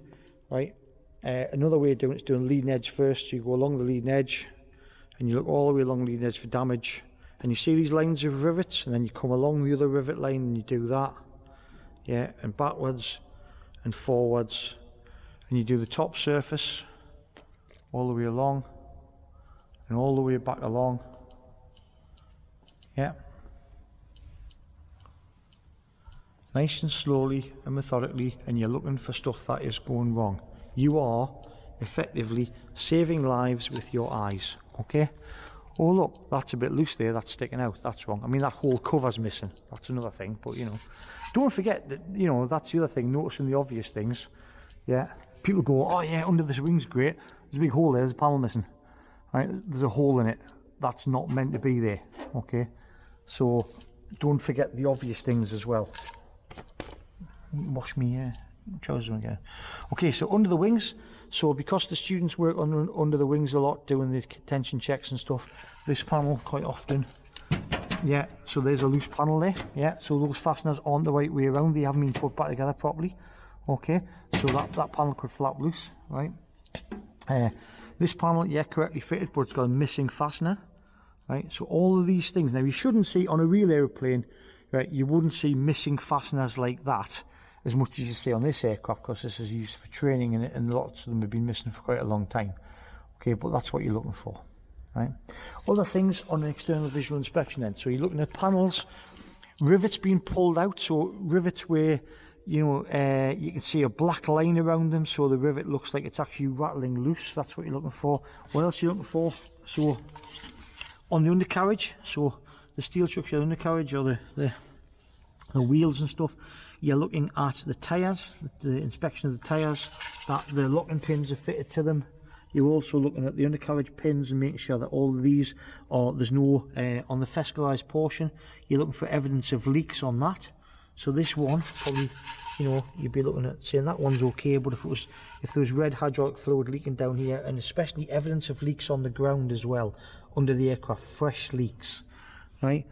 right, another way of doing it is doing leading edge first. So you go along the leading edge and you look all the way along the leading edge for damage, and you see these lines of rivets, and then you come along the other rivet line and you do that, yeah, and backwards and forwards, and you do the top surface all the way along and all the way back along, yeah, nice and slowly and methodically, and you're looking for stuff that is going wrong. You are effectively saving lives with your eyes. Okay, oh look, that's a bit loose there, that's sticking out, that's wrong. I mean, that whole cover's missing, that's another thing. But you know, don't forget that, you know, that's the other thing, noticing the obvious things. Yeah, people go, oh yeah, under this wing's great, there's a big hole there, there's a panel missing. Right, there's a hole in it that's not meant to be there. Okay, So don't forget the obvious things as well. Wash me trousers again. Okay, so under the wings, so because the students work under the wings a lot doing the tension checks and stuff, this panel quite often, yeah, so there's a loose panel there, yeah, so those fasteners aren't the right way around, they haven't been put back together properly. Okay, so that panel could flap loose, right? This panel, yeah, correctly fitted, but it's got a missing fastener, right? So all of these things, now you shouldn't see on a real aeroplane, right, you wouldn't see missing fasteners like that as much as you see on this aircraft, because this is used for training and lots of them have been missing for quite a long time. Okay, but that's what you're looking for, right? Other things on an external visual inspection then, so you're looking at panels, rivets being pulled out, so rivets where you know you can see a black line around them, so the rivet looks like it's actually rattling loose. That's what you're looking for. What else are you looking for? So on the undercarriage, so the steel structure of the undercarriage, or the wheels and stuff, you're looking at the tyres, the inspection of the tyres, that the locking pins are fitted to them. You're also looking at the undercarriage pins and making sure that all of these are, there's no, on the fescalized portion, you're looking for evidence of leaks on that. So this one, probably, you know, you'd be looking at saying that one's okay, but if there was red hydraulic fluid leaking down here, and especially evidence of leaks on the ground as well, under the aircraft, fresh leaks, right?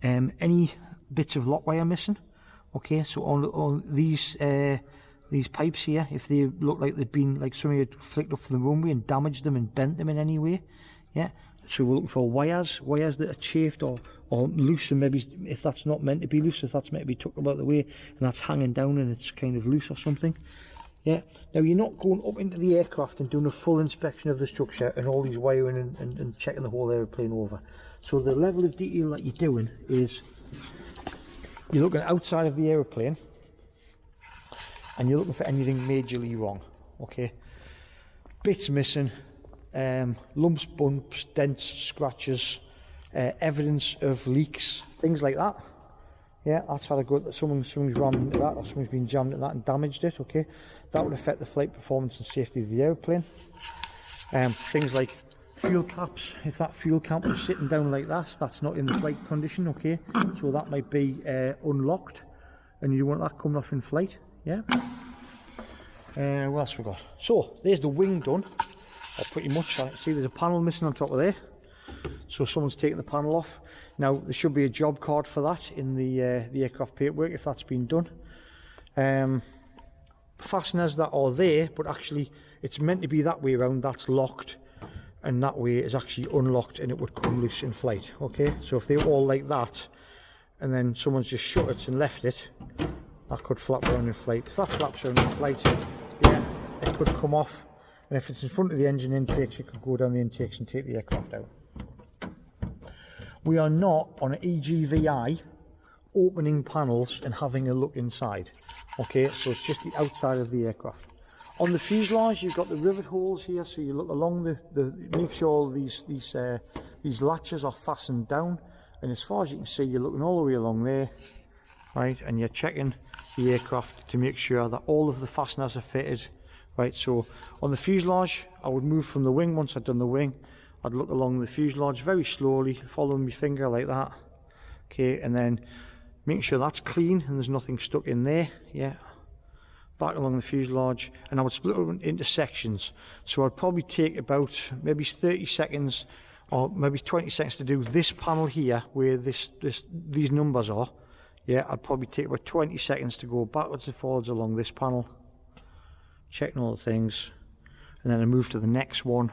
Any bits of lock wire missing, okay, so on these pipes here, if they look like they've been, like somebody had flicked up from the runway and damaged them and bent them in any way, yeah, so we're looking for wires that are chafed or loose, and maybe if that's not meant to be loose, if that's meant to be tucked about the way and that's hanging down and it's kind of loose or something, yeah. Now you're not going up into the aircraft and doing a full inspection of the structure and all these wiring and checking the whole aeroplane over. So the level of detail that you're doing is you're looking outside of the aeroplane and you're looking for anything majorly wrong, okay? Bits missing, lumps, bumps, dents, scratches, evidence of leaks, things like that. Yeah, that's had a good, someone's rammed into that, or someone's been jammed into that and damaged it, okay? That would affect the flight performance and safety of the aeroplane. Things like fuel caps, if that fuel cap was sitting down like that, that's not in the flight condition, okay? So that might be unlocked, and you want that coming off in flight, yeah? What else we got? So, there's the wing done, or pretty much. I see there's a panel missing on top of there, so someone's taken the panel off. Now, there should be a job card for that in the aircraft paperwork if that's been done. Fasteners that are there, but actually it's meant to be that way around, that's locked, and that way is actually unlocked and it would come loose in flight, okay? So if they were all like that and then someone's just shut it and left it, that could flap around in flight. If that flaps around in flight, yeah, it could come off, and if it's in front of the engine intakes, it could go down the intakes and take the aircraft out. We are not on an EGVI opening panels and having a look inside, okay? So it's just the outside of the aircraft. On the fuselage, you've got the rivet holes here, so you look along make sure all these latches are fastened down, and as far as you can see, you're looking all the way along there, right? And you're checking the aircraft to make sure that all of the fasteners are fitted, right? So on the fuselage, I would move from the wing. Once I'd done the wing, I'd look along the fuselage very slowly, following my finger like that, okay, and then making sure that's clean and there's nothing stuck in there, yeah. Back along the fuselage, and I would split it into sections. So I'd probably take about maybe 30 seconds or maybe 20 seconds to do this panel here where these numbers are, yeah. I'd probably take about 20 seconds to go backwards and forwards along this panel, checking all the things, and then I move to the next one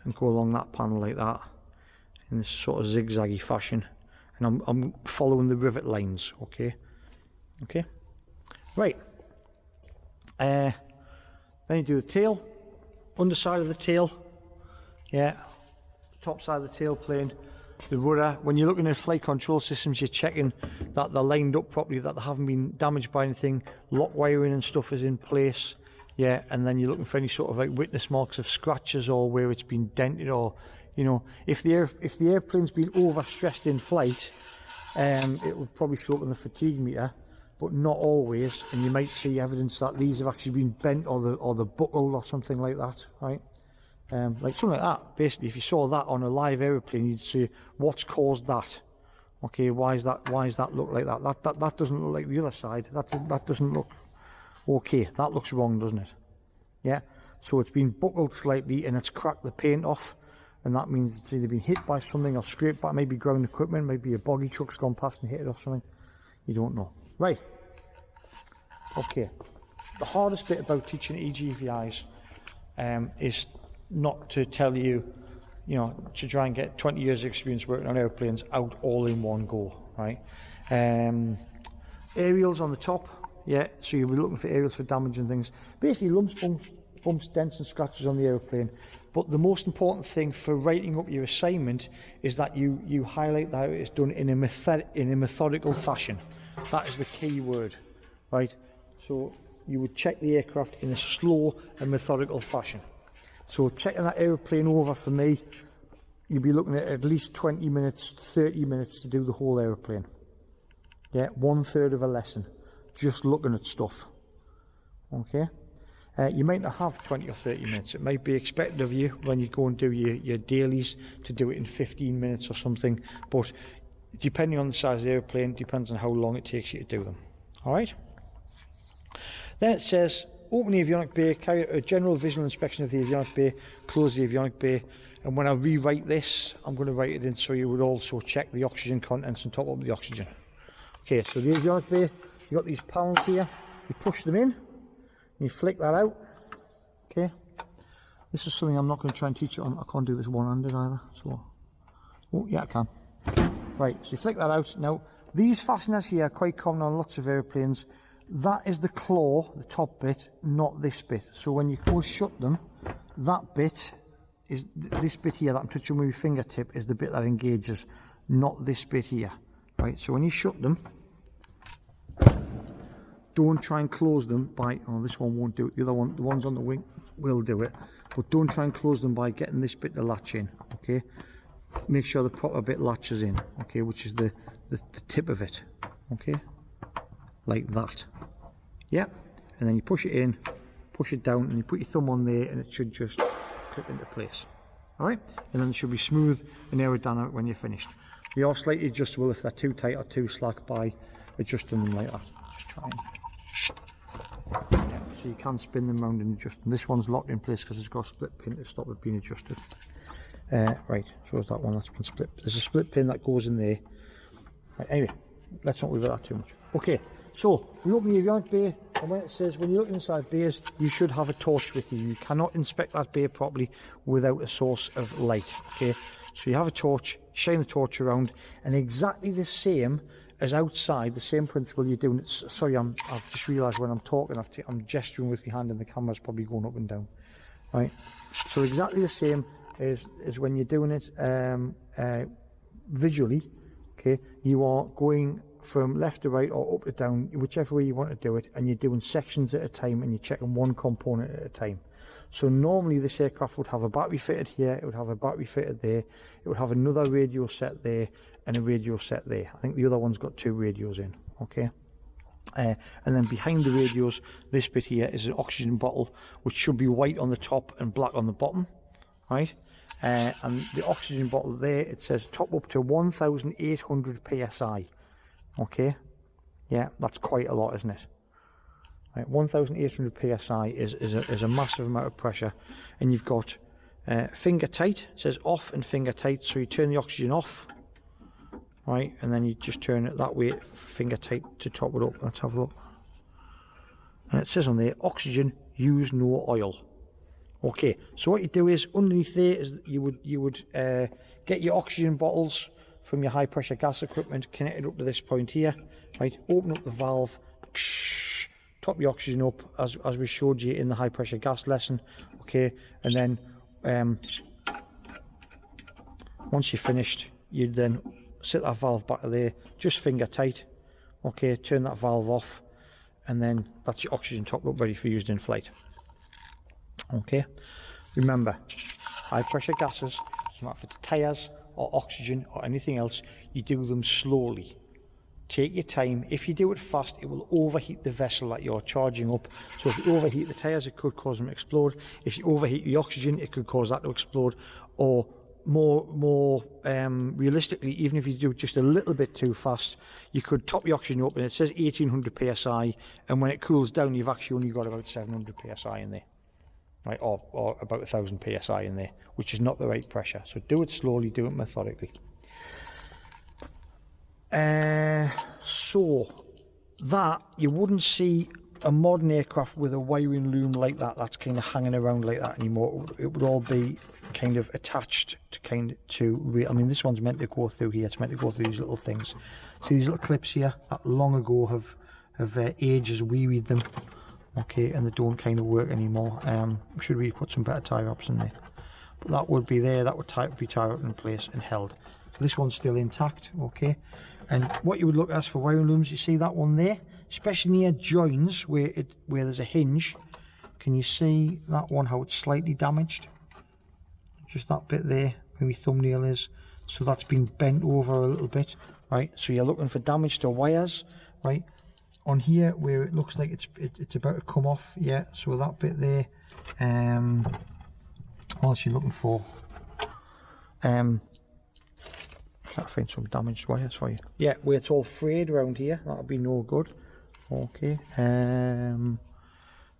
and go along that panel like that in this sort of zigzaggy fashion, and I'm following the rivet lines, okay, right. Then you do the tail, underside of the tail, yeah, top side of the tail plane, the rudder. When you're looking at flight control systems, you're checking that they're lined up properly, that they haven't been damaged by anything, lock wiring and stuff is in place, yeah, and then you're looking for any sort of like witness marks of scratches or where it's been dented, or, you know, if the airplane's been overstressed in flight, it will probably show up on the fatigue meter, but not always, and you might see evidence that these have actually been bent or the buckled or something like that, right? Like something like that. Basically, if you saw that on a live aeroplane, you'd see what's caused that, Okay, why is that look like that? That doesn't look like the other side. That doesn't look okay. That looks wrong, doesn't it? Yeah. So it's been buckled slightly and it's cracked the paint off, and that means it's either been hit by something or scraped by maybe ground equipment, maybe a boggy truck's gone past and hit it or something. You don't know. Right. Okay. The hardest bit about teaching EGVIs is not to tell you, you know, to try and get 20 years of experience working on airplanes out all in one go, right? Aerials on the top, yeah, so you'll be looking for aerials for damage and things. Basically lumps, bumps, dents and scratches on the airplane. But the most important thing for writing up your assignment is that you highlight that it's done in a methodical fashion. That is the key word, right? So you would check the aircraft in a slow and methodical fashion. So checking that aeroplane over, for me, you'd be looking at least 20 minutes, 30 minutes to do the whole aeroplane. Yeah, 1/3 of a lesson, just looking at stuff. Okay? You might not have 20 or 30 minutes. It might be expected of you when you go and do your dailies to do it in 15 minutes or something. But depending on the size of the aeroplane, depends on how long it takes you to do them. Alright? Then it says, open the avionic bay, carry out a general visual inspection of the avionic bay, close the avionic bay, and when I rewrite this, I'm going to write it in so you would also check the oxygen contents and top up the oxygen. Okay, so the avionic bay, you've got these panels here, you push them in, and you flick that out. Okay, this is something I'm not going to try and teach you on. I can't do this one-handed either, so, oh yeah I can. Right, so you flick that out. Now, these fasteners here are quite common on lots of airplanes. That is the claw, the top bit, not this bit. So when you go shut them, that bit is this bit here that I'm touching with my fingertip is the bit that engages, not this bit here. Right, so when you shut them, don't try and close them by, oh this one won't do it, the other one, the ones on the wing will do it, but don't try and close them by getting this bit to latch in, okay? Make sure the proper bit latches in, okay, which is the tip of it, okay? Like that. Yep, and then you push it in, push it down, and you put your thumb on there and it should just clip into place. Alright, and then it should be smooth and aerodynamic when you're finished. They are slightly adjustable if they're too tight or too slack by adjusting them like that. Just try and, yeah, so you can spin them around and adjust them. This one's locked in place because it's got a split pin to stop it being adjusted. Right, so is that one that's been split. There's a split pin that goes in there. Right, anyway, let's not worry about that too much. Okay, so we open the avionic bay, and when it says when you look inside bays, you should have a torch with you. You cannot inspect that bay properly without a source of light. Okay, so you have a torch, shine the torch around, and exactly the same as outside, the same principle you're doing. It's, sorry, I've just realised when I'm talking, I'm gesturing with my hand, and the camera's probably going up and down. Right, so exactly the same as when you're doing it visually. Okay, you are going from left to right or up to down, whichever way you want to do it, and you're doing sections at a time and you're checking one component at a time. So normally this aircraft would have a battery fitted here, it would have a battery fitted there, it would have another radio set there and a radio set there. I think the other one's got 2 radios in, okay? And then behind the radios, this bit here is an oxygen bottle, which should be white on the top and black on the bottom, right? And the oxygen bottle there, it says top up to 1,800 psi. Okay, yeah, that's quite a lot, isn't it? Right, 1,800 psi is a massive amount of pressure, and you've got finger tight. It says off and finger tight, so you turn the oxygen off, right, and then you just turn it that way, finger tight to top it up. Let's have a look. And it says on there, oxygen, use no oil. Okay, so what you do is underneath there is you would get your oxygen bottles from your high pressure gas equipment connected up to this point here, right? Open up the valve, top the oxygen up as we showed you in the high pressure gas lesson, okay? And then once you're finished, you then set that valve back there, just finger tight, okay? Turn that valve off, and then that's your oxygen topped up, ready for use in flight. Okay, remember, high pressure gases, no matter if it's tyres or oxygen or anything else, you do them slowly. Take your time. If you do it fast, it will overheat the vessel that you're charging up. So if you overheat the tyres, it could cause them to explode. If you overheat the oxygen, it could cause that to explode. Or more realistically, even if you do it just a little bit too fast, you could top the oxygen up, and it says 1800 psi, and when it cools down, you've actually only got about 700 psi in there, right? Or about 1000 psi in there, which is not the right pressure. So do it slowly, do it methodically. So that you wouldn't see a modern aircraft with a wiring loom like that. That's kind of hanging around like that anymore. It would all be kind of attached to I mean, this one's meant to go through here. It's meant to go through these little things. See these little clips here that long ago have ages wearied them. Okay, and they don't kind of work anymore. Should we put some better tie wraps in there? But that would be there. That would be tied up in place and held. So this one's still intact. Okay, and what you would look at for wiring looms, you see that one there, especially near joins where there's a hinge. Can you see that one, how it's slightly damaged? Just that bit there where my thumbnail is. So that's been bent over a little bit, right? So you're looking for damage to wires, right? On here where it looks like it's about to come off, yeah. So that bit there, what else are you looking for? Trying to find some damaged wires for you. Yeah, where it's all frayed around here, that'll be no good. Okay,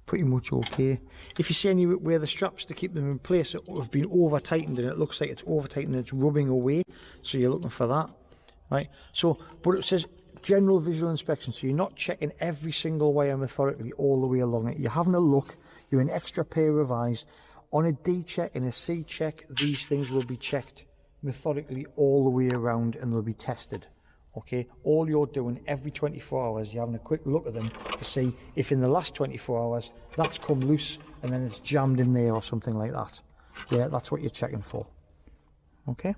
pretty much okay. If you see anywhere the straps to keep them in place have been over tightened, and it looks like it's over tightened and it's rubbing away, so you're looking for that, right? So, but it says general visual inspection, so you're not checking every single wire methodically all the way along it. You're having a look, you're an extra pair of eyes. On a D check and a C check, these things will be checked methodically all the way around, and they'll be tested. Okay, all you're doing every 24 hours, you're having a quick look at them to see if in the last 24 hours that's come loose and then it's jammed in there or something like that. Yeah, that's what you're checking for. Okay,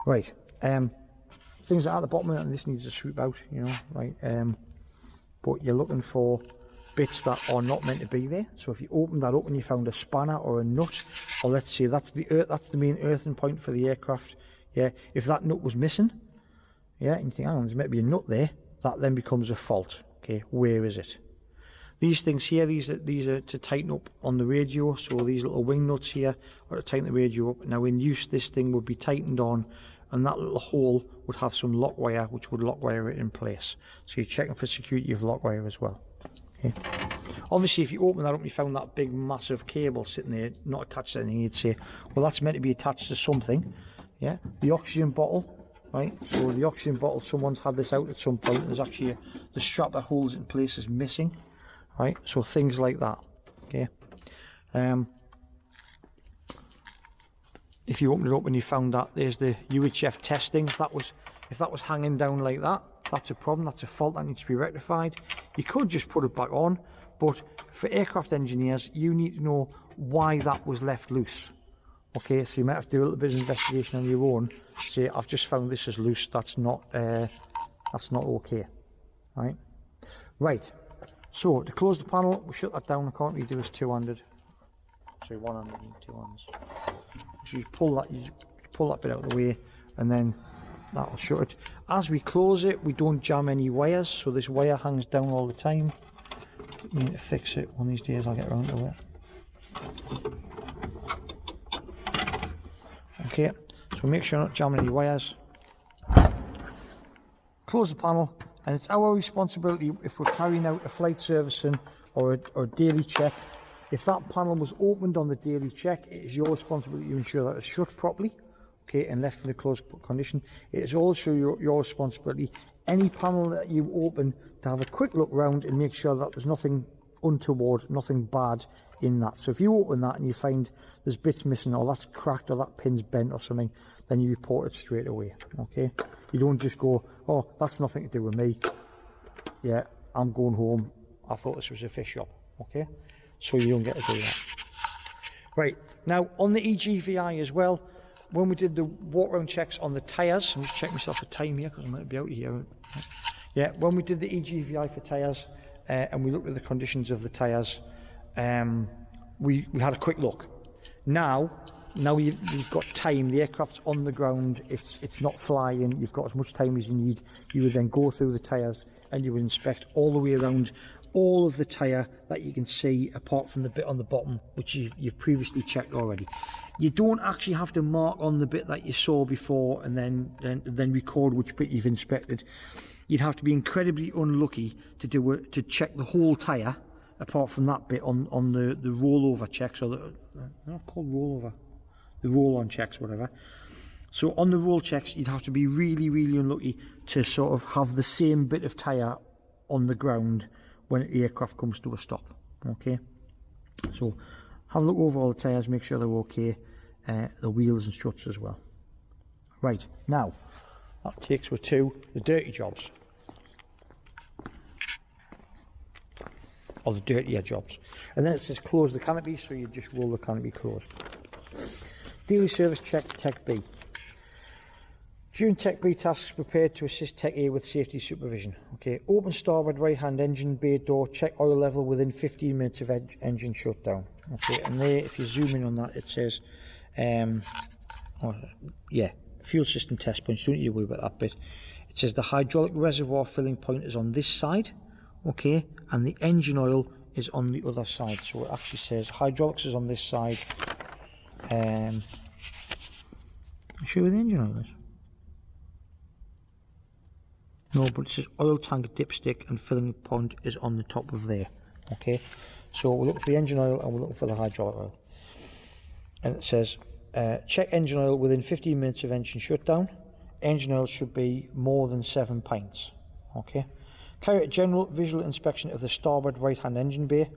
right. Things that are at the bottom of it, and this needs to sweep out, you know, right? But you're looking for bits that are not meant to be there. So if you open that up and you found a spanner or a nut, or let's say that's the main earthing point for the aircraft. Yeah, if that nut was missing, yeah, and you think, oh, there's maybe a nut there, that then becomes a fault. Okay, where is it? These things here, these are to tighten up on the radio. So these little wing nuts here are to tighten the radio up. Now in use, this thing would be tightened on, and that little hole would have some lock wire, which would lock wire it in place. So you're checking for security of lock wire as well. Okay. Obviously, if you open that up and you found that big massive cable sitting there not attached to anything, you'd say, well, that's meant to be attached to something. Yeah, the oxygen bottle. Right, so the oxygen bottle, someone's had this out at some point, and there's actually the strap that holds it in place is missing, right? So things like that. Okay. If you open it up and you found that there's the UHF testing, if that was hanging down like that, that's a problem. That's a fault that needs to be rectified. You could just put it back on, but for aircraft engineers, you need to know why that was left loose. Okay, so you might have to do a little bit of investigation on your own. Say, I've just found this is loose. That's not okay, right? Right. So to close the panel, we shut that down. I can't really do this two-handed. Sorry, one-handed and two hands. So you pull that bit out of the way, and then that'll shut it. As we close it, we don't jam any wires, so this wire hangs down all the time. I need to fix it one of these days. I'll get around to it. Okay, so make sure you're not jamming any wires. Close the panel, and it's our responsibility if we're carrying out a flight servicing or a daily check. If that panel was opened on the daily check, it is your responsibility to ensure that it's shut properly, okay, and left in a closed condition. It is also your responsibility, any panel that you open, to have a quick look round and make sure that there's nothing untoward, nothing bad in that. So if you open that and you find there's bits missing, or that's cracked, or that pin's bent or something, then you report it straight away. Okay, you don't just go, oh, that's nothing to do with me, yeah, I'm going home, I thought this was a fish shop. Okay, so you don't get to do that. Right, now on the EGVI as well, when we did the walk around checks on the tyres, I'm just checking myself for time here because I'm going to be out of here. Yeah, when we did the EGVI for tyres, and we looked at the conditions of the tyres, we had a quick look. Now you've got time, the aircraft's on the ground, it's not flying, you've got as much time as you need. You would then go through the tyres and you would inspect all the way around all of the tyre that you can see, apart from the bit on the bottom which you've previously checked already. You don't actually have to mark on the bit that you saw before and then record which bit you've inspected. You'd have to be incredibly unlucky to check the whole tyre, apart from that bit on the rollover checks, or they're not called rollover, the roll-on checks, whatever. So on the roll checks, you'd have to be really, really unlucky to sort of have the same bit of tyre on the ground when the aircraft comes to a stop. Okay, so have a look over all the tyres, make sure they're okay, the wheels and struts as well. Right, now that takes us to the dirty jobs, or the dirtier jobs. And then it says close the canopy, so you just roll the canopy closed. Daily service check, Tech B. During Tech B tasks, prepared to assist Tech A with safety supervision. Okay, open starboard right hand engine bay door, check oil level within 15 minutes of engine shutdown. Okay, and there, if you zoom in on that, it says, fuel system test points, don't need to worry about that bit. It says the hydraulic reservoir filling point is on this side, okay, and the engine oil is on the other side. So it actually says hydraulics is on this side. You sure where the engine oil is? No, but it says oil tank dipstick and filling point is on the top of there. Okay, so we'll look for the engine oil and we'll look for the hydraulic oil. And it says check engine oil within 15 minutes of engine shutdown. Engine oil should be more than 7 pints. Okay, carry out a general visual inspection of the starboard right hand engine bay.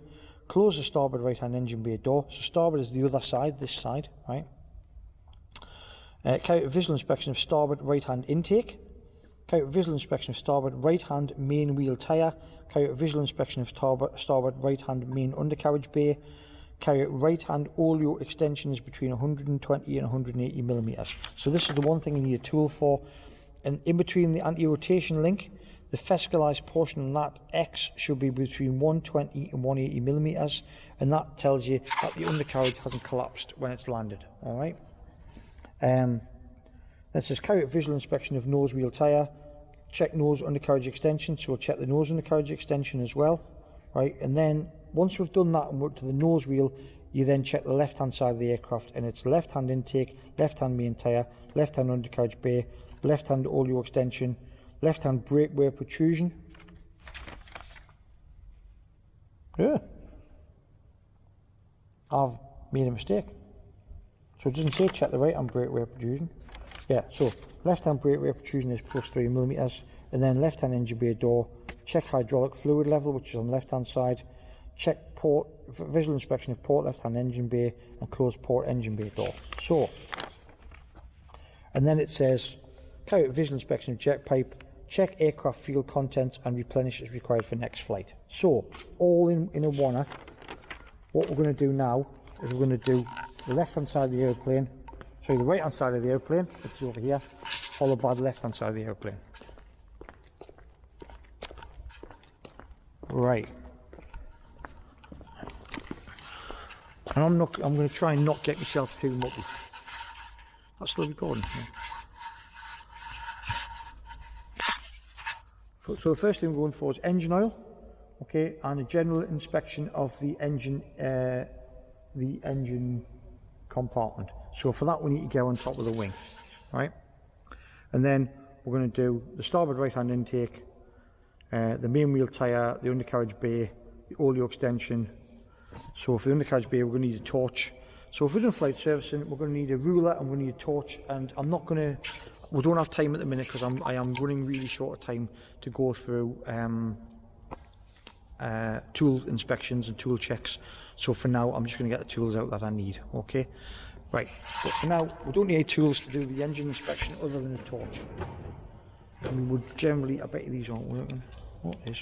Close the starboard right hand engine bay door. So starboard is the other side, this side, right? Carry out a visual inspection of starboard right hand intake. Carry out a visual inspection of starboard right hand main wheel tyre. Carry out a visual inspection of starboard right hand main undercarriage bay. Carry out right hand oleo extensions between 120 and 180 millimeters. So this is the one thing you need a tool for. And in between the anti-rotation link, the fescalized portion on that X should be between 120 and 180 millimeters, and that tells you that the undercarriage hasn't collapsed when it's landed. All right. Then it says carry out visual inspection of nose wheel tyre, check nose undercarriage extension, so we'll check the nose undercarriage extension as well, right? And then once we've done that and we're to the nose wheel, you then check the left hand side of the aircraft, and it's left hand intake, left hand main tyre, left hand undercarriage bay, left hand oleo extension, left hand breakaway protrusion. Yeah, I've made a mistake. So it doesn't say check the right hand breakaway protrusion. Yeah, so left hand breakaway protrusion is plus 3 millimeters, and then left hand engine bay door, check hydraulic fluid level, which is on the left hand side, check port, visual inspection of port left hand engine bay, and close port engine bay door. So, and then it says carry out visual inspection of jet pipe, check aircraft fuel contents and replenish as required for next flight. So all in a oneer. What we're going to do now is we're going to do the left hand side of the airplane, sorry, the right hand side of the airplane, which is over here, followed by the left hand side of the airplane. Right. And I'm going to try and not get myself too mucky. That's still recording. Yeah. So the first thing we're going for is engine oil, okay, and a general inspection of the engine compartment. So for that we need to go on top of the wing, right? And then we're going to do the starboard right hand intake, the main wheel tyre, the undercarriage bay, the oleo extension. So for the undercarriage bay we're going to need a torch. So if we're doing flight servicing, we're going to need a ruler and we need a torch, and we don't have time at the minute because I am running really short of time to go through tool inspections and tool checks. So for now I'm just going to get the tools out that I need, okay? Right, but for now we don't need any tools to do the engine inspection other than a torch. And we would generally, I bet you these aren't working. What is?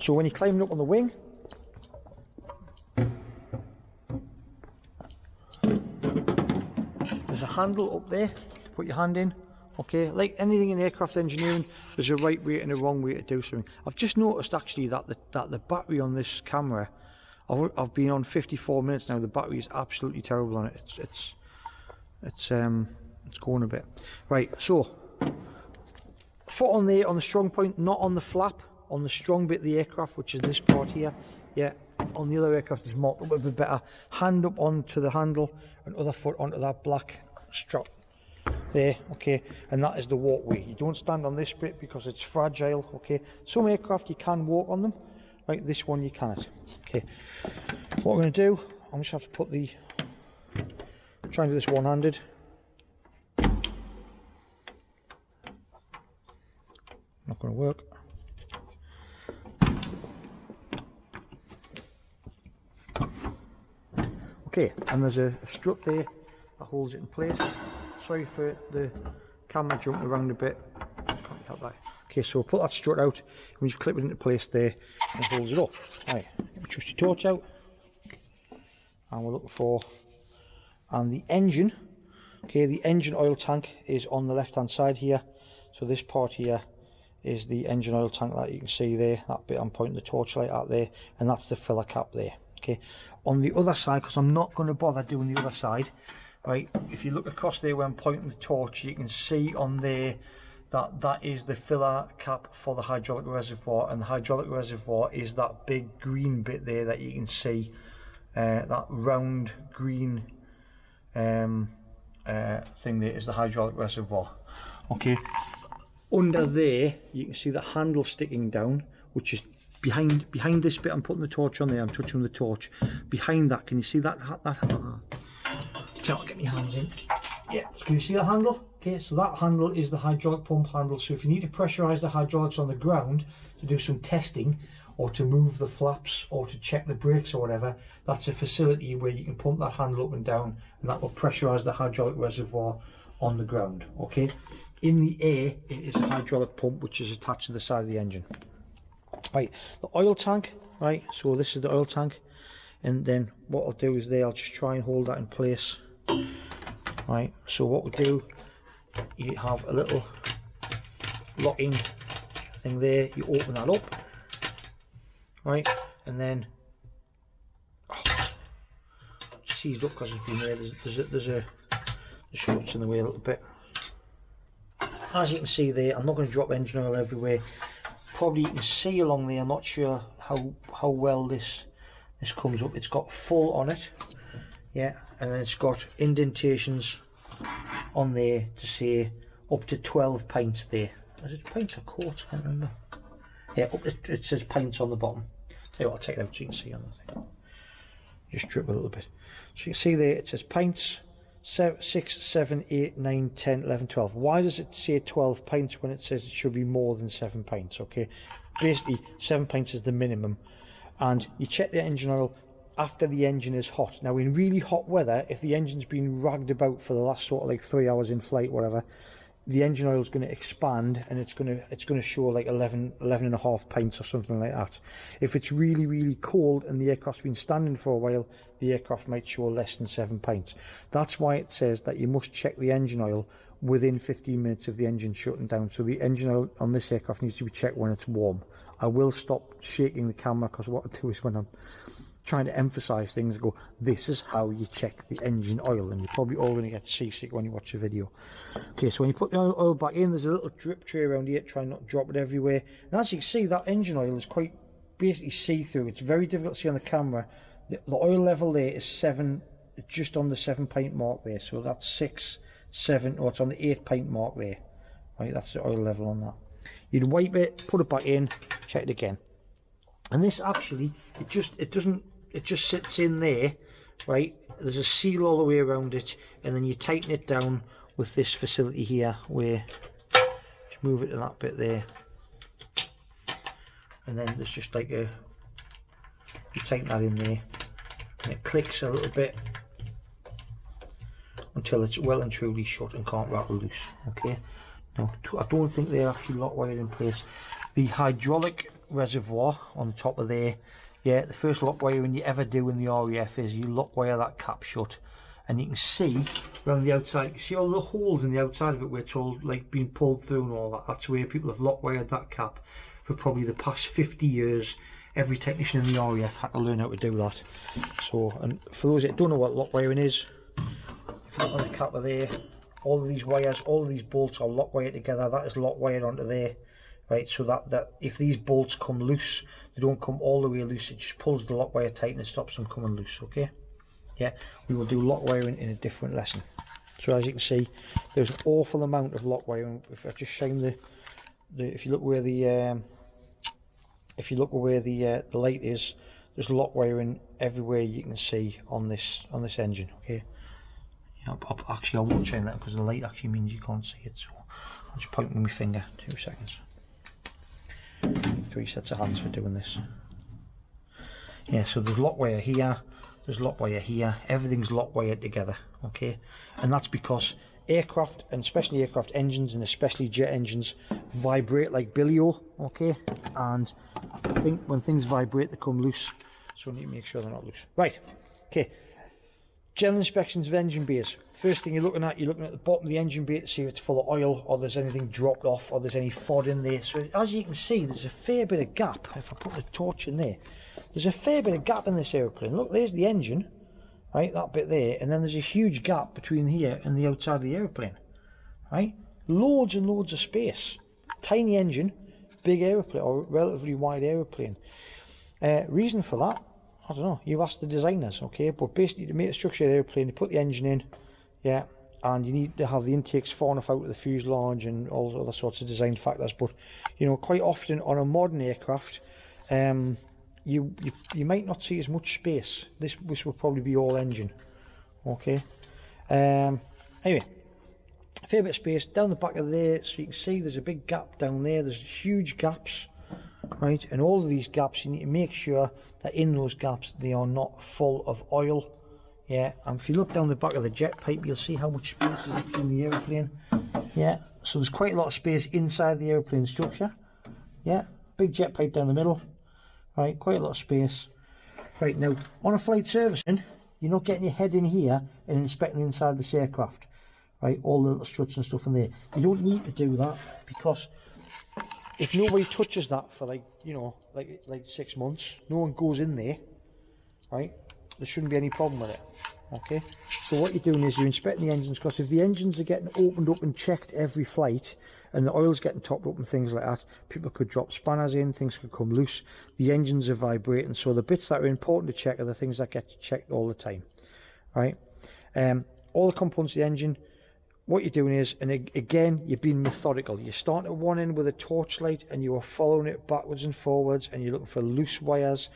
So when you're climbing up on the wing, there's a handle up there to put your hand in. Okay, like anything in aircraft engineering, there's a right way and a wrong way to do something. I've just noticed actually that the battery on this camera, I've been on 54 minutes now. The battery is absolutely terrible on it. It's going a bit. Right, so foot on there on the strong point, not on the flap, on the strong bit of the aircraft, which is this part here. Yeah, on the other aircraft is marked a little bit better. Hand up onto the handle and other foot onto that black strap there, okay, and that is the walkway. You don't stand on this bit because it's fragile, okay. Some aircraft you can walk on them, right, this one you cannot. Okay, what we're going to do, I'm just have to put the, try and do this one-handed. Not going to work. Okay, and there's a strut there that holds it in place. Sorry for the camera jumping around a bit. Can't help that. Okay, so we'll put that strut out and we just clip it into place there and it holds it up. Right, get my trusty torch out. And we're looking for, and the engine, okay, the engine oil tank is on the left hand side here. So this part here is the engine oil tank that you can see there, that bit I'm pointing the torchlight at there, and that's the filler cap there. Okay, on the other side, because I'm not going to bother doing the other side, right, if you look across there where I'm pointing the torch, you can see on there that that is the filler cap for the hydraulic reservoir, and the hydraulic reservoir is that big green bit there that you can see, that round green thing there is the hydraulic reservoir. Okay, under there you can see the handle sticking down, which is behind this bit. I'm putting the torch on there, I'm touching the torch. Behind that, can you see that? I'll get my hands in. Yeah, can you see that handle? Okay, so that handle is the hydraulic pump handle. So if you need to pressurize the hydraulics on the ground to do some testing, or to move the flaps, or to check the brakes or whatever, that's a facility where you can pump that handle up and down, and that will pressurize the hydraulic reservoir on the ground. Okay, in the air it is a hydraulic pump which is attached to the side of the engine. Right, the oil tank, right, so this is the oil tank, and then what I'll do is there, I'll just try and hold that in place. Right, so what we do, you have a little locking thing there, you open that up, right, and then seized up because it's been there. There's a the short's in the way a little bit. As you can see there, I'm not going to drop engine oil everywhere. Probably you can see along there, I'm not sure how well this comes up. It's got full on it, yeah, and then it's got indentations on there to say up to 12 pints there. Is it pints or quarts? I can't remember. Yeah, up to, it says pints on the bottom. Tell you what, I'll take it out so you can see on the thing. Just drip a little bit. So you can see there it says pints, 6, 7, 8, 9, 10, 11, 12. Why does it say 12 pints when it says it should be more than 7 pints? Okay, basically 7 pints is the minimum, and you check the engine oil after the engine is hot. Now in really hot weather, if the engine's been ragged about for the last sort of like 3 hours in flight, whatever, the engine oil is going to expand and it's going to show like 11 and a half pints or something like that. If it's really cold and the aircraft's been standing for a while, the aircraft might show less than 7 pints. That's why it says that you must check the engine oil within 15 minutes of the engine shutting down. So the engine oil on this aircraft needs to be checked when it's warm. I will stop shaking the camera because what I do is when I'm trying to emphasize things, I go, this is how you check the engine oil, and you're probably all going to get seasick when you watch the video. Okay, so when you put the oil back in, there's a little drip tray around here, try not to drop it everywhere. And as you can see, that engine oil is quite basically see-through. It's very difficult to see on the camera. The oil level there is 7, just on the 7 pint mark there, so that's 6, 7, or it's on the 8 pint mark there. Right, that's the oil level on that. You'd wipe it, put it back in, check it again. And this actually, it just sits in there, right? There's a seal all the way around it, and then you tighten it down with this facility here, where just move it to that bit there, and then there's just like you tighten that in there, and it clicks a little bit until it's well and truly shut and can't rattle loose. Okay, now I don't think they're actually lock wired in place. The hydraulic reservoir on the top of there, yeah, the first lock wiring you ever do in the RAF is you lock wire that cap shut, and you can see around the outside, you can see all the holes in the outside of it where it's all like being pulled through and all that. That's where people have lock wired that cap for probably the past 50 years. Every technician in the RAF had to learn how to do that. So, and for those that don't know what lock wiring is, if you look on the cap of there, all of these wires, all of these bolts are lock wired together. That is lock wired onto there, right? So that if these bolts come loose, they don't come all the way loose. It just pulls the lock wire tight and it stops them coming loose. Okay. Yeah, we will do lock wiring in a different lesson. So as you can see, there's an awful amount of lock wiring. If I just shine the if you look where the light is, there's lock wiring everywhere you can see on this engine. Okay. Yeah, actually I won't shine that because the light actually means you can't see it. So I'll just point with my finger. 2 seconds. 3 sets of hands for doing this. Yeah, so there's lock wire here. There's lock wire here. Everything's lock wired together. Okay, and that's because aircraft, and especially aircraft engines and especially jet engines, vibrate like billy-o. Okay, and I think when things vibrate they come loose, so we need to make sure they're not loose. Right. Okay, general inspections of engine bays. First thing you're looking at the bottom of the engine bay to see if it's full of oil or there's anything dropped off or there's any FOD in there. So as you can see, there's a fair bit of gap. If I put the torch in there, there's a fair bit of gap in this aeroplane. Look, there's the engine, right, that bit there, and then there's a huge gap between here and the outside of the aeroplane, right? Loads and loads of space. Tiny engine, big aeroplane, or relatively wide aeroplane. Reason for that, I don't know, you ask the designers, okay, but basically to make the structure of the aeroplane, you put the engine in, yeah, and you need to have the intakes far enough out of the fuselage and all other sorts of design factors. But you know, quite often on a modern aircraft, you might not see as much space. This will probably be all engine. Okay. Anyway, a fair bit of space down the back of there, so you can see there's a big gap down there. There's huge gaps, right? And all of these gaps, you need to make sure that in those gaps they are not full of oil. Yeah, and if you look down the back of the jet pipe, you'll see how much space is actually in the aeroplane. Yeah, so there's quite a lot of space inside the aeroplane structure. Yeah, big jet pipe down the middle. Right, quite a lot of space. Right, now on a flight servicing, you're not getting your head in here and inspecting inside this aircraft. Right, all the little struts and stuff in there. You don't need to do that, because if nobody touches that for like 6 months, no one goes in there, right, there shouldn't be any problem with it. Okay, so what you're doing is you're inspecting the engines, because if the engines are getting opened up and checked every flight and the oil's getting topped up and things like that, people could drop spanners in, things could come loose, the engines are vibrating, so the bits that are important to check are the things that get checked all the time. Right, all the components of the engine, what you're doing is, and again, you're being methodical. You're starting at one end with a torchlight and you are following it backwards and forwards, and you're looking for loose wires,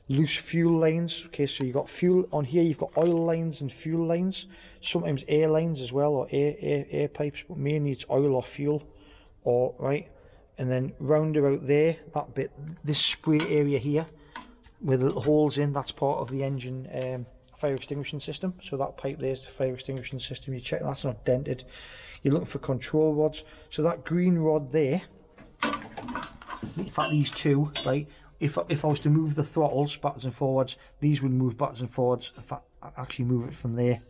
loose fuel lines. Okay, so you've got fuel on here, you've got oil lines and fuel lines, sometimes air lines as well, or air pipes, but mainly it's oil or fuel. Or right, and then round about there, that bit, this spray area here with the little holes in, that's part of the engine fire extinguishing system. So that pipe there's the fire extinguishing system. You check that's not dented. You're looking for control rods. So that green rod there, in fact these two, right, if I was to move the throttles backwards and forwards, these would move backwards and forwards. In fact, I'd actually move it from there.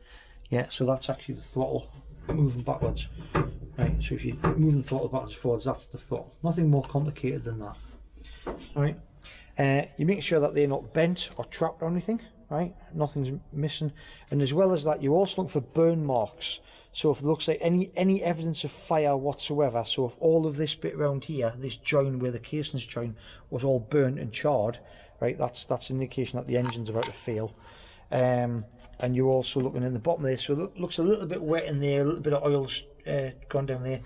Yeah, so that's actually the throttle moving backwards. Right, so if you move the throttle backwards and forwards, that's the throttle. Nothing more complicated than that. Alright, you make sure that they're not bent or trapped or anything. Right, nothing's missing. And as well as that, you also look for burn marks. So if it looks like any evidence of fire whatsoever, so if all of this bit around here, this joint where the casings join, was all burnt and charred, right, that's an indication that the engine's about to fail. And you're also looking in the bottom there, so it looks a little bit wet in there, a little bit of oil's gone down there.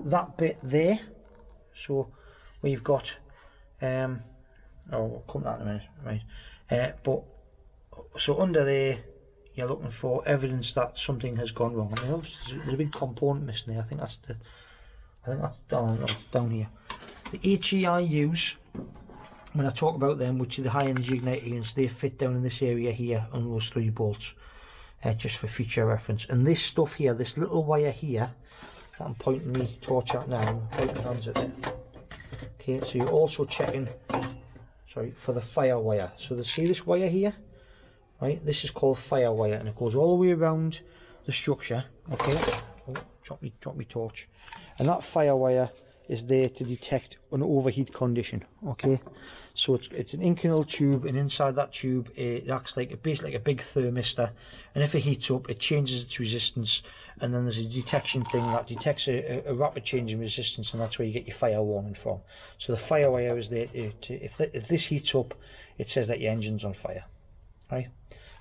That bit there, so where you've got, we'll come to that in a minute, right? But so under there, you're looking for evidence that something has gone wrong. I mean, obviously there's a big component missing there. I think that's down here. The HE I use when I talk about them, which are the high energy igniter units, they fit down in this area here on those 3 bolts, just for future reference. And this stuff here, this little wire here, that I'm pointing my torch at now, I'm pointing hands at it. Okay, so you're also checking, sorry, for the fire wire. So see this wire here, right? This is called fire wire, and it goes all the way around the structure. Okay, drop me torch, and that fire wire is there to detect an overheat condition. Okay, so it's an inconel tube, and inside that tube it acts like basically like a big thermistor, and if it heats up, it changes its resistance, and then there's a detection thing that detects a rapid change in resistance, and that's where you get your fire warning from. So the fire wire is there if this heats up, it says that your engine's on fire, right?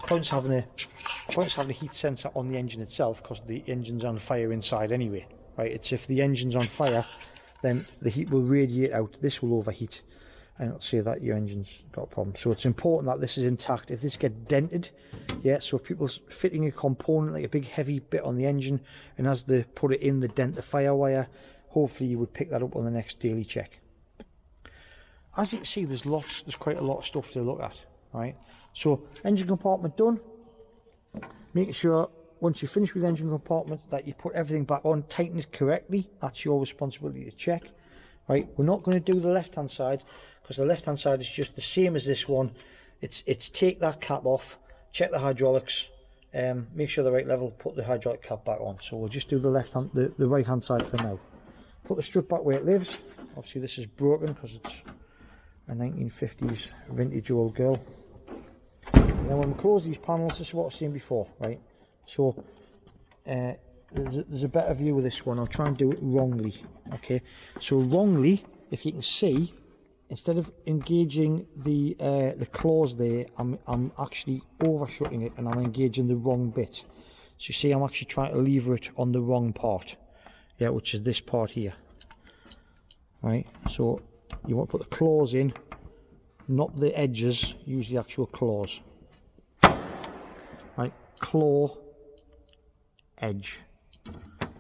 Points having a heat sensor on the engine itself, because the engine's on fire inside anyway, right? It's if the engine's on fire, then the heat will radiate out, this will overheat, and it'll say that your engine's got a problem. So it's important that this is intact. If this gets dented, yeah, so if people's fitting a component like a big heavy bit on the engine, and as they put it in, they dent the fire wire, hopefully you would pick that up on the next daily check. As you can see, there's quite a lot of stuff to look at, right? So engine compartment done. Making sure once you finish with the engine compartment that you put everything back on, tighten it correctly. That's your responsibility to check, right? We're not going to do the left hand side, because the left hand side is just the same as this one. It's take that cap off, check the hydraulics, make sure the right level, put the hydraulic cap back on. So we'll just do the right hand side for now. Put the strut back where it lives. Obviously this is broken because it's a 1950s vintage old girl. And then when we close these panels, this is what I've seen before, right? So there's a better view of this one. I'll try and do it wrongly, okay? So wrongly, if you can see, instead of engaging the claws there, I'm actually overshooting it, and I'm engaging the wrong bit. So you see, I'm actually trying to lever it on the wrong part, yeah, which is this part here, right? So you want to put the claws in, not the edges, use the actual claws, right? Claw, edge,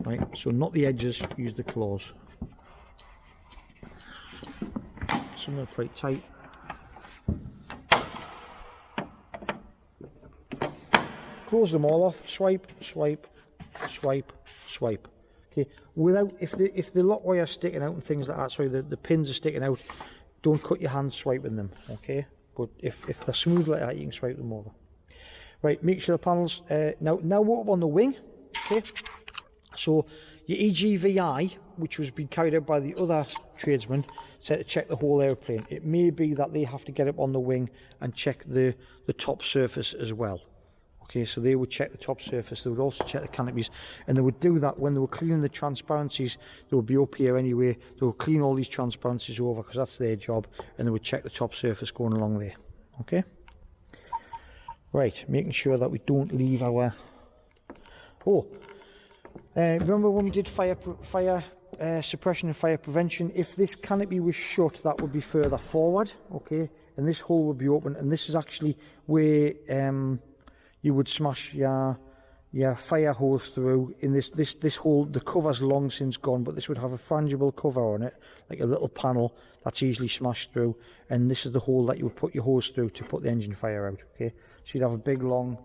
right? So not the edges, use the claws. Some of them quite tight. Close them all off. Swipe, swipe, swipe, swipe. Okay. Without, if the lock wire is sticking out and things like that, sorry, the pins are sticking out, don't cut your hands swiping them. Okay. But if they're smooth like that, you can swipe them over. Right. Make sure the panels. Now we're up on the wing. Okay. So your EGVI, which was being carried out by the other tradesman, said to check the whole airplane. It may be that they have to get up on the wing and check the top surface as well. Okay, so they would check the top surface, they would also check the canopies, and they would do that when they were cleaning the transparencies. They would be up here anyway, they would clean all these transparencies over, because that's their job, and they would check the top surface going along there. Okay? Right, making sure that we don't leave our... remember when we did fire suppression and fire prevention? If this canopy was shut, that would be further forward, okay, and this hole would be open, and this is actually where you would smash your fire hose through. In this hole, the cover's long since gone, but this would have a frangible cover on it, like a little panel that's easily smashed through, and this is the hole that you would put your hose through to put the engine fire out. Okay, so you'd have a big long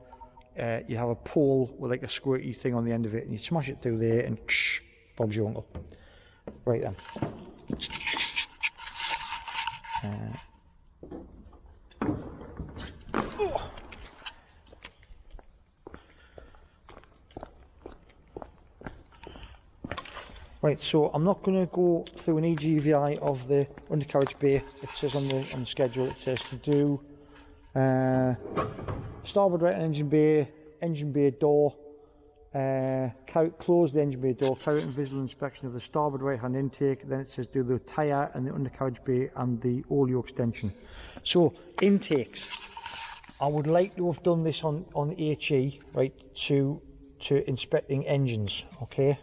you have a pole with like a squirty thing on the end of it, and you smash it through there, and Bob's your uncle. Right then. Right, so I'm not going to go through an EGVI of the undercarriage bay. It says on the schedule, it says to do starboard right engine bay door, close the engine bay door, carry out a visual inspection of the starboard right hand intake. Then it says do the tyre and the undercarriage bay and the oleo extension. So intakes, I would like to have done this on HE, right, to inspecting engines. Okay,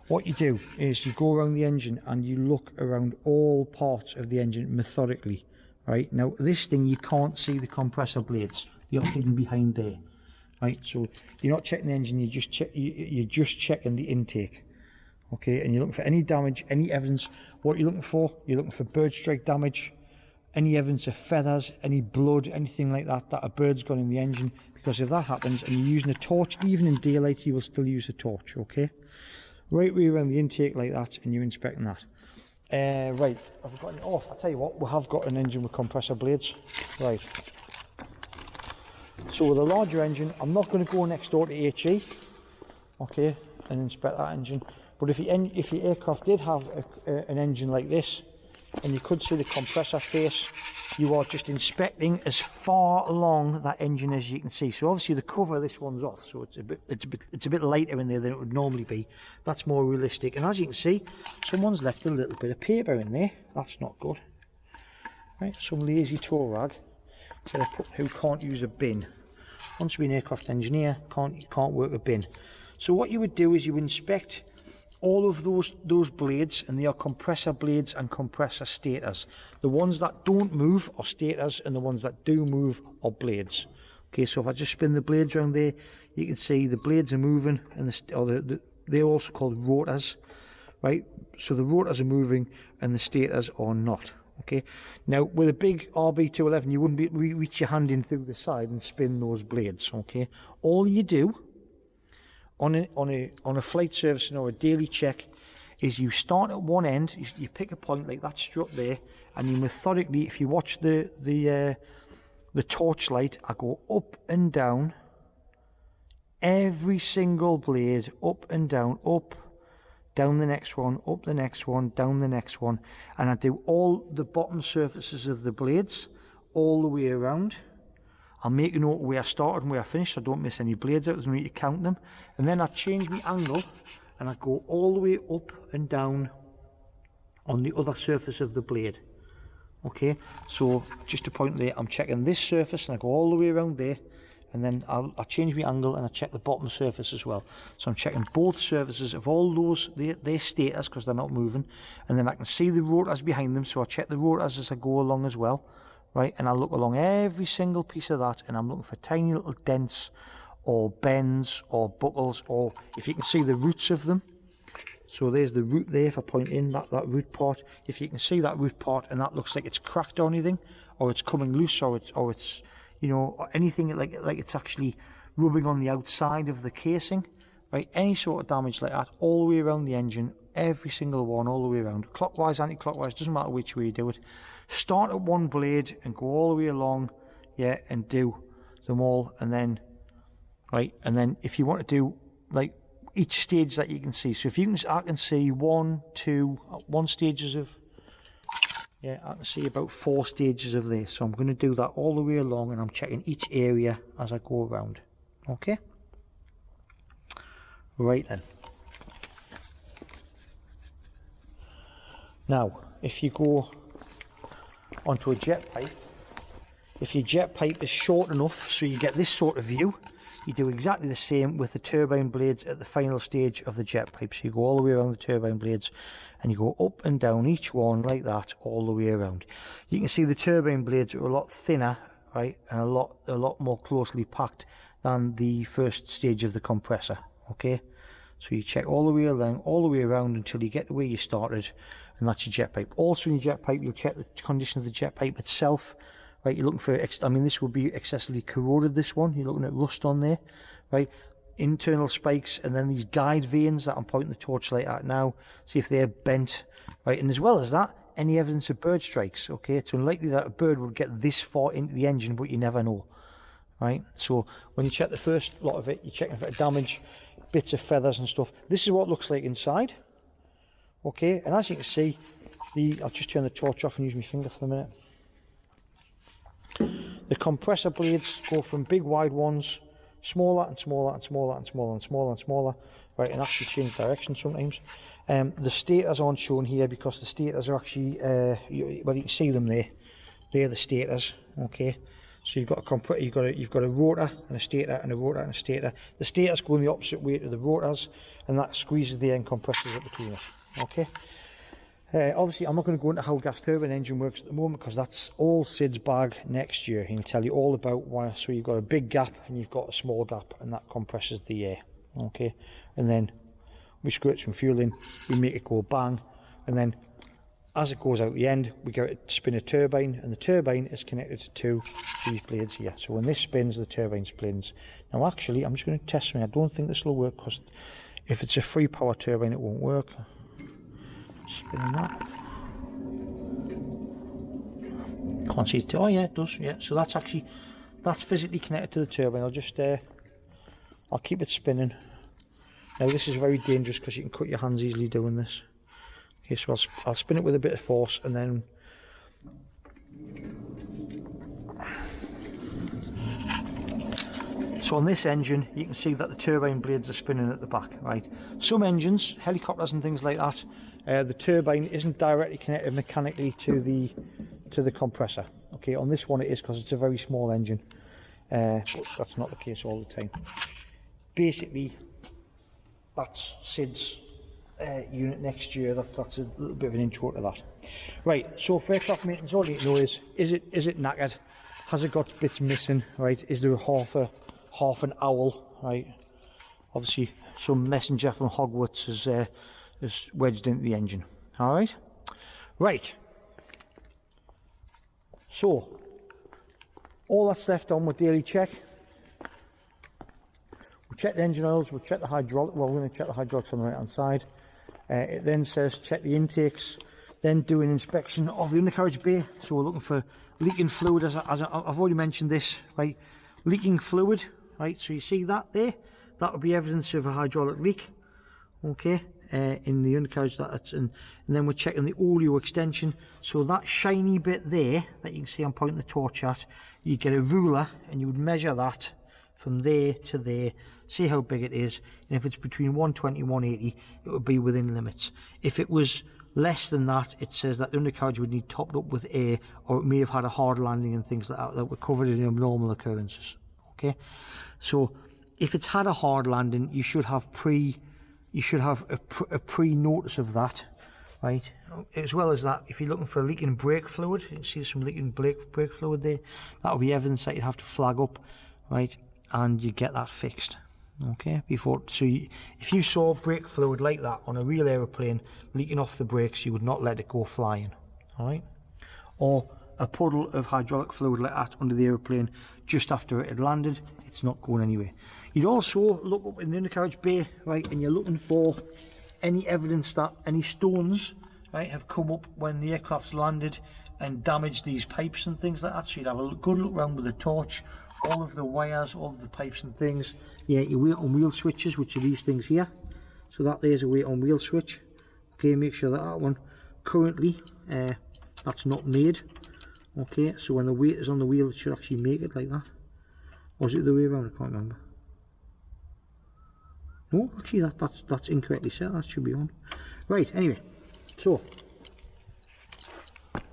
what you do is you go around the engine and you look around all parts of the engine methodically. Right, now this thing, you can't see the compressor blades, you're hidden behind there. Right, so you're not checking the engine, you're just checking the intake. Okay, and you're looking for any damage, any evidence. What you're looking for bird strike damage, any evidence of feathers, any blood, anything like that a bird's gone in the engine. Because if that happens and you're using a torch, even in daylight, you will still use a torch. Okay, right way around the intake like that, and you're inspecting that. Right, have we got any? Oh, I'll tell you what, we have got an engine with compressor blades. Right. So with a larger engine, I'm not going to go next door to HE, okay, and inspect that engine. But if your aircraft did have an engine like this, and you could see the compressor face. You are just inspecting as far along that engine as you can see. So obviously the cover of this one's off, so it's a bit lighter in there than it would normally be. That's more realistic. And as you can see, someone's left a little bit of paper in there. That's not good. Right, some lazy tow rag. So they put who can't use a bin. Once you're an aircraft engineer, can't work a bin. So what you would do is you inspect all of those blades, and they are compressor blades and compressor stators. The ones that don't move are stators, and the ones that do move are blades. Okay, so if I just spin the blades around there, you can see the blades are moving, and they're also called rotors, right? So the rotors are moving and the stators are not. Okay, now with a big RB211, you wouldn't reach your hand in through the side and spin those blades. Okay, all you do on a flight service or a daily check is you start at one end, you pick a point like that strut there, and you methodically, if you watch the torchlight, I go up and down every single blade, up and down, up, down the next one, up the next one, down the next one, and I do all the bottom surfaces of the blades all the way around. I'll make a note where I started and where I finished, so I don't miss any blades out. There's no need to count them. And then I change my angle and I go all the way up and down on the other surface of the blade. Okay, so just to point there, I'm checking this surface and I go all the way around there, and then I'll change my angle and I check the bottom surface as well. So I'm checking both surfaces of all those, their stators, because they're not moving, and then I can see the rotors behind them, so I check the rotors as I go along as well. Right, and I look along every single piece of that, and I'm looking for tiny little dents or bends or buckles, or if you can see the roots of them. So there's the root there. If I point in that root part, if you can see that root part and that looks like it's cracked or anything, or it's coming loose, or it's you know, or anything like it's actually rubbing on the outside of the casing, right, any sort of damage like that, all the way around the engine, every single one, all the way around, clockwise, anti-clockwise, doesn't matter which way you do it. Start at one blade and go all the way along, yeah, and do them all, and then, right, and then if you want to do like each stage that you can see, so if you can, I can see one stages of, yeah, I can see about 4 stages of this, so I'm going to do that all the way along, and I'm checking each area as I go around. Okay, right then. Now, if you go onto a jet pipe, if your jet pipe is short enough so you get this sort of view, you do exactly the same with the turbine blades at the final stage of the jet pipe. So you go all the way around the turbine blades and you go up and down each one like that all the way around. You can see the turbine blades are a lot thinner, right, and a lot more closely packed than the first stage of the compressor. Okay, so you check all the way along, all the way around until you get to where you started, and that's your jet pipe. Also in your jet pipe, you'll check the condition of the jet pipe itself. Right, you're looking for, I mean, this would be excessively corroded, this one. You're looking at rust on there, right? Internal spikes, and then these guide vanes that I'm pointing the torchlight at now. See if they're bent, right? And as well as that, any evidence of bird strikes, okay? It's unlikely that a bird would get this far into the engine, but you never know, right? So when you check the first lot of it, you're checking for damage, bits of feathers and stuff. This is what it looks like inside, okay? And as you can see, I'll just turn the torch off and use my finger for a minute. The compressor blades go from big wide ones, smaller and smaller and smaller and smaller and smaller and smaller, right, and actually change direction sometimes. The stators aren't shown here because the stators are actually, well, you can see them there. They're the stators, okay. So you've got a rotor and a stator and a rotor and a stator. The stators go in the opposite way to the rotors, and that squeezes the air and compresses it between us, okay. Obviously, I'm not going to go into how a gas turbine engine works at the moment because that's all Sid's bag next year. He'll tell you all about why. So you've got a big gap and you've got a small gap, and that compresses the air. Okay, and then we squirt some fuel in, we make it go bang, and then as it goes out the end, we get it to spin a turbine, and the turbine is connected to these blades here. So when this spins, the turbine spins. Now, actually, I'm just going to test something. I don't think this will work because if it's a free power turbine, it won't work. Spinning that. Can't see it. Oh yeah, it does. Yeah. So that's physically connected to the turbine. I'll keep it spinning. Now this is very dangerous because you can cut your hands easily doing this. Okay, so I'll spin it with a bit of force, and then so on this engine you can see that the turbine blades are spinning at the back, right? Some engines, helicopters and things like that, the turbine isn't directly connected mechanically to the compressor. Okay, on this one it is, because it's a very small engine, but that's not the case all the time. Basically, that's Sid's unit next year. That's a little bit of an intro to that. Right, so for aircraft maintenance, all you need to know is it knackered? Has it got bits missing? Right, is there half an owl? Right, obviously some messenger from Hogwarts is wedged into the engine. All right, right. So all that's left on with daily check. We'll check the engine oils, we'll check the hydraulic, well, we're going to check the hydraulics on the right hand side. It then says check the intakes, then do an inspection of the undercarriage bay. So we're looking for leaking fluid, as I've already mentioned this, right? Leaking fluid, right? So you see that there? That would be evidence of a hydraulic leak, okay? In the undercarriage, and then we're checking the oleo extension. So that shiny bit there that you can see I'm pointing the torch at, you get a ruler and you would measure that from there to there, see how big it is, and if it's between 120 and 180 it would be within limits. If it was less than that, it says that the undercarriage would need topped up with air, or it may have had a hard landing and things like that that were covered in abnormal occurrences. Okay, so if it's had a hard landing, you should have a pre-notice of that, right? As well as that, if you're looking for leaking brake fluid, you can see some leaking brake fluid there, that will be evidence that you'd have to flag up, right? And you get that fixed, okay? If you saw brake fluid like that on a real aeroplane leaking off the brakes, you would not let it go flying, all right? Or a puddle of hydraulic fluid like that under the aeroplane just after it had landed, it's not going anywhere. You'd also look up in the undercarriage bay, right, and you're looking for any evidence that any stones, right, have come up when the aircraft's landed and damaged these pipes and things like that. So you'd have a good look around with a torch, all of the wires, all of the pipes and things. Yeah, your weight on wheel switches, which are these things here. So that there's a weight on wheel switch. Okay, make sure that one currently that's not made. Okay, so when the weight is on the wheel, it should actually make it like that. Or is it the way around? I can't remember. No, actually that's incorrectly set. That should be on. Right, anyway, so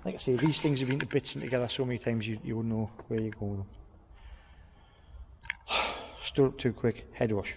like I say, these things have been to bits and together so many times you wouldn't know where you're going with them. Stood up too quick, head rush.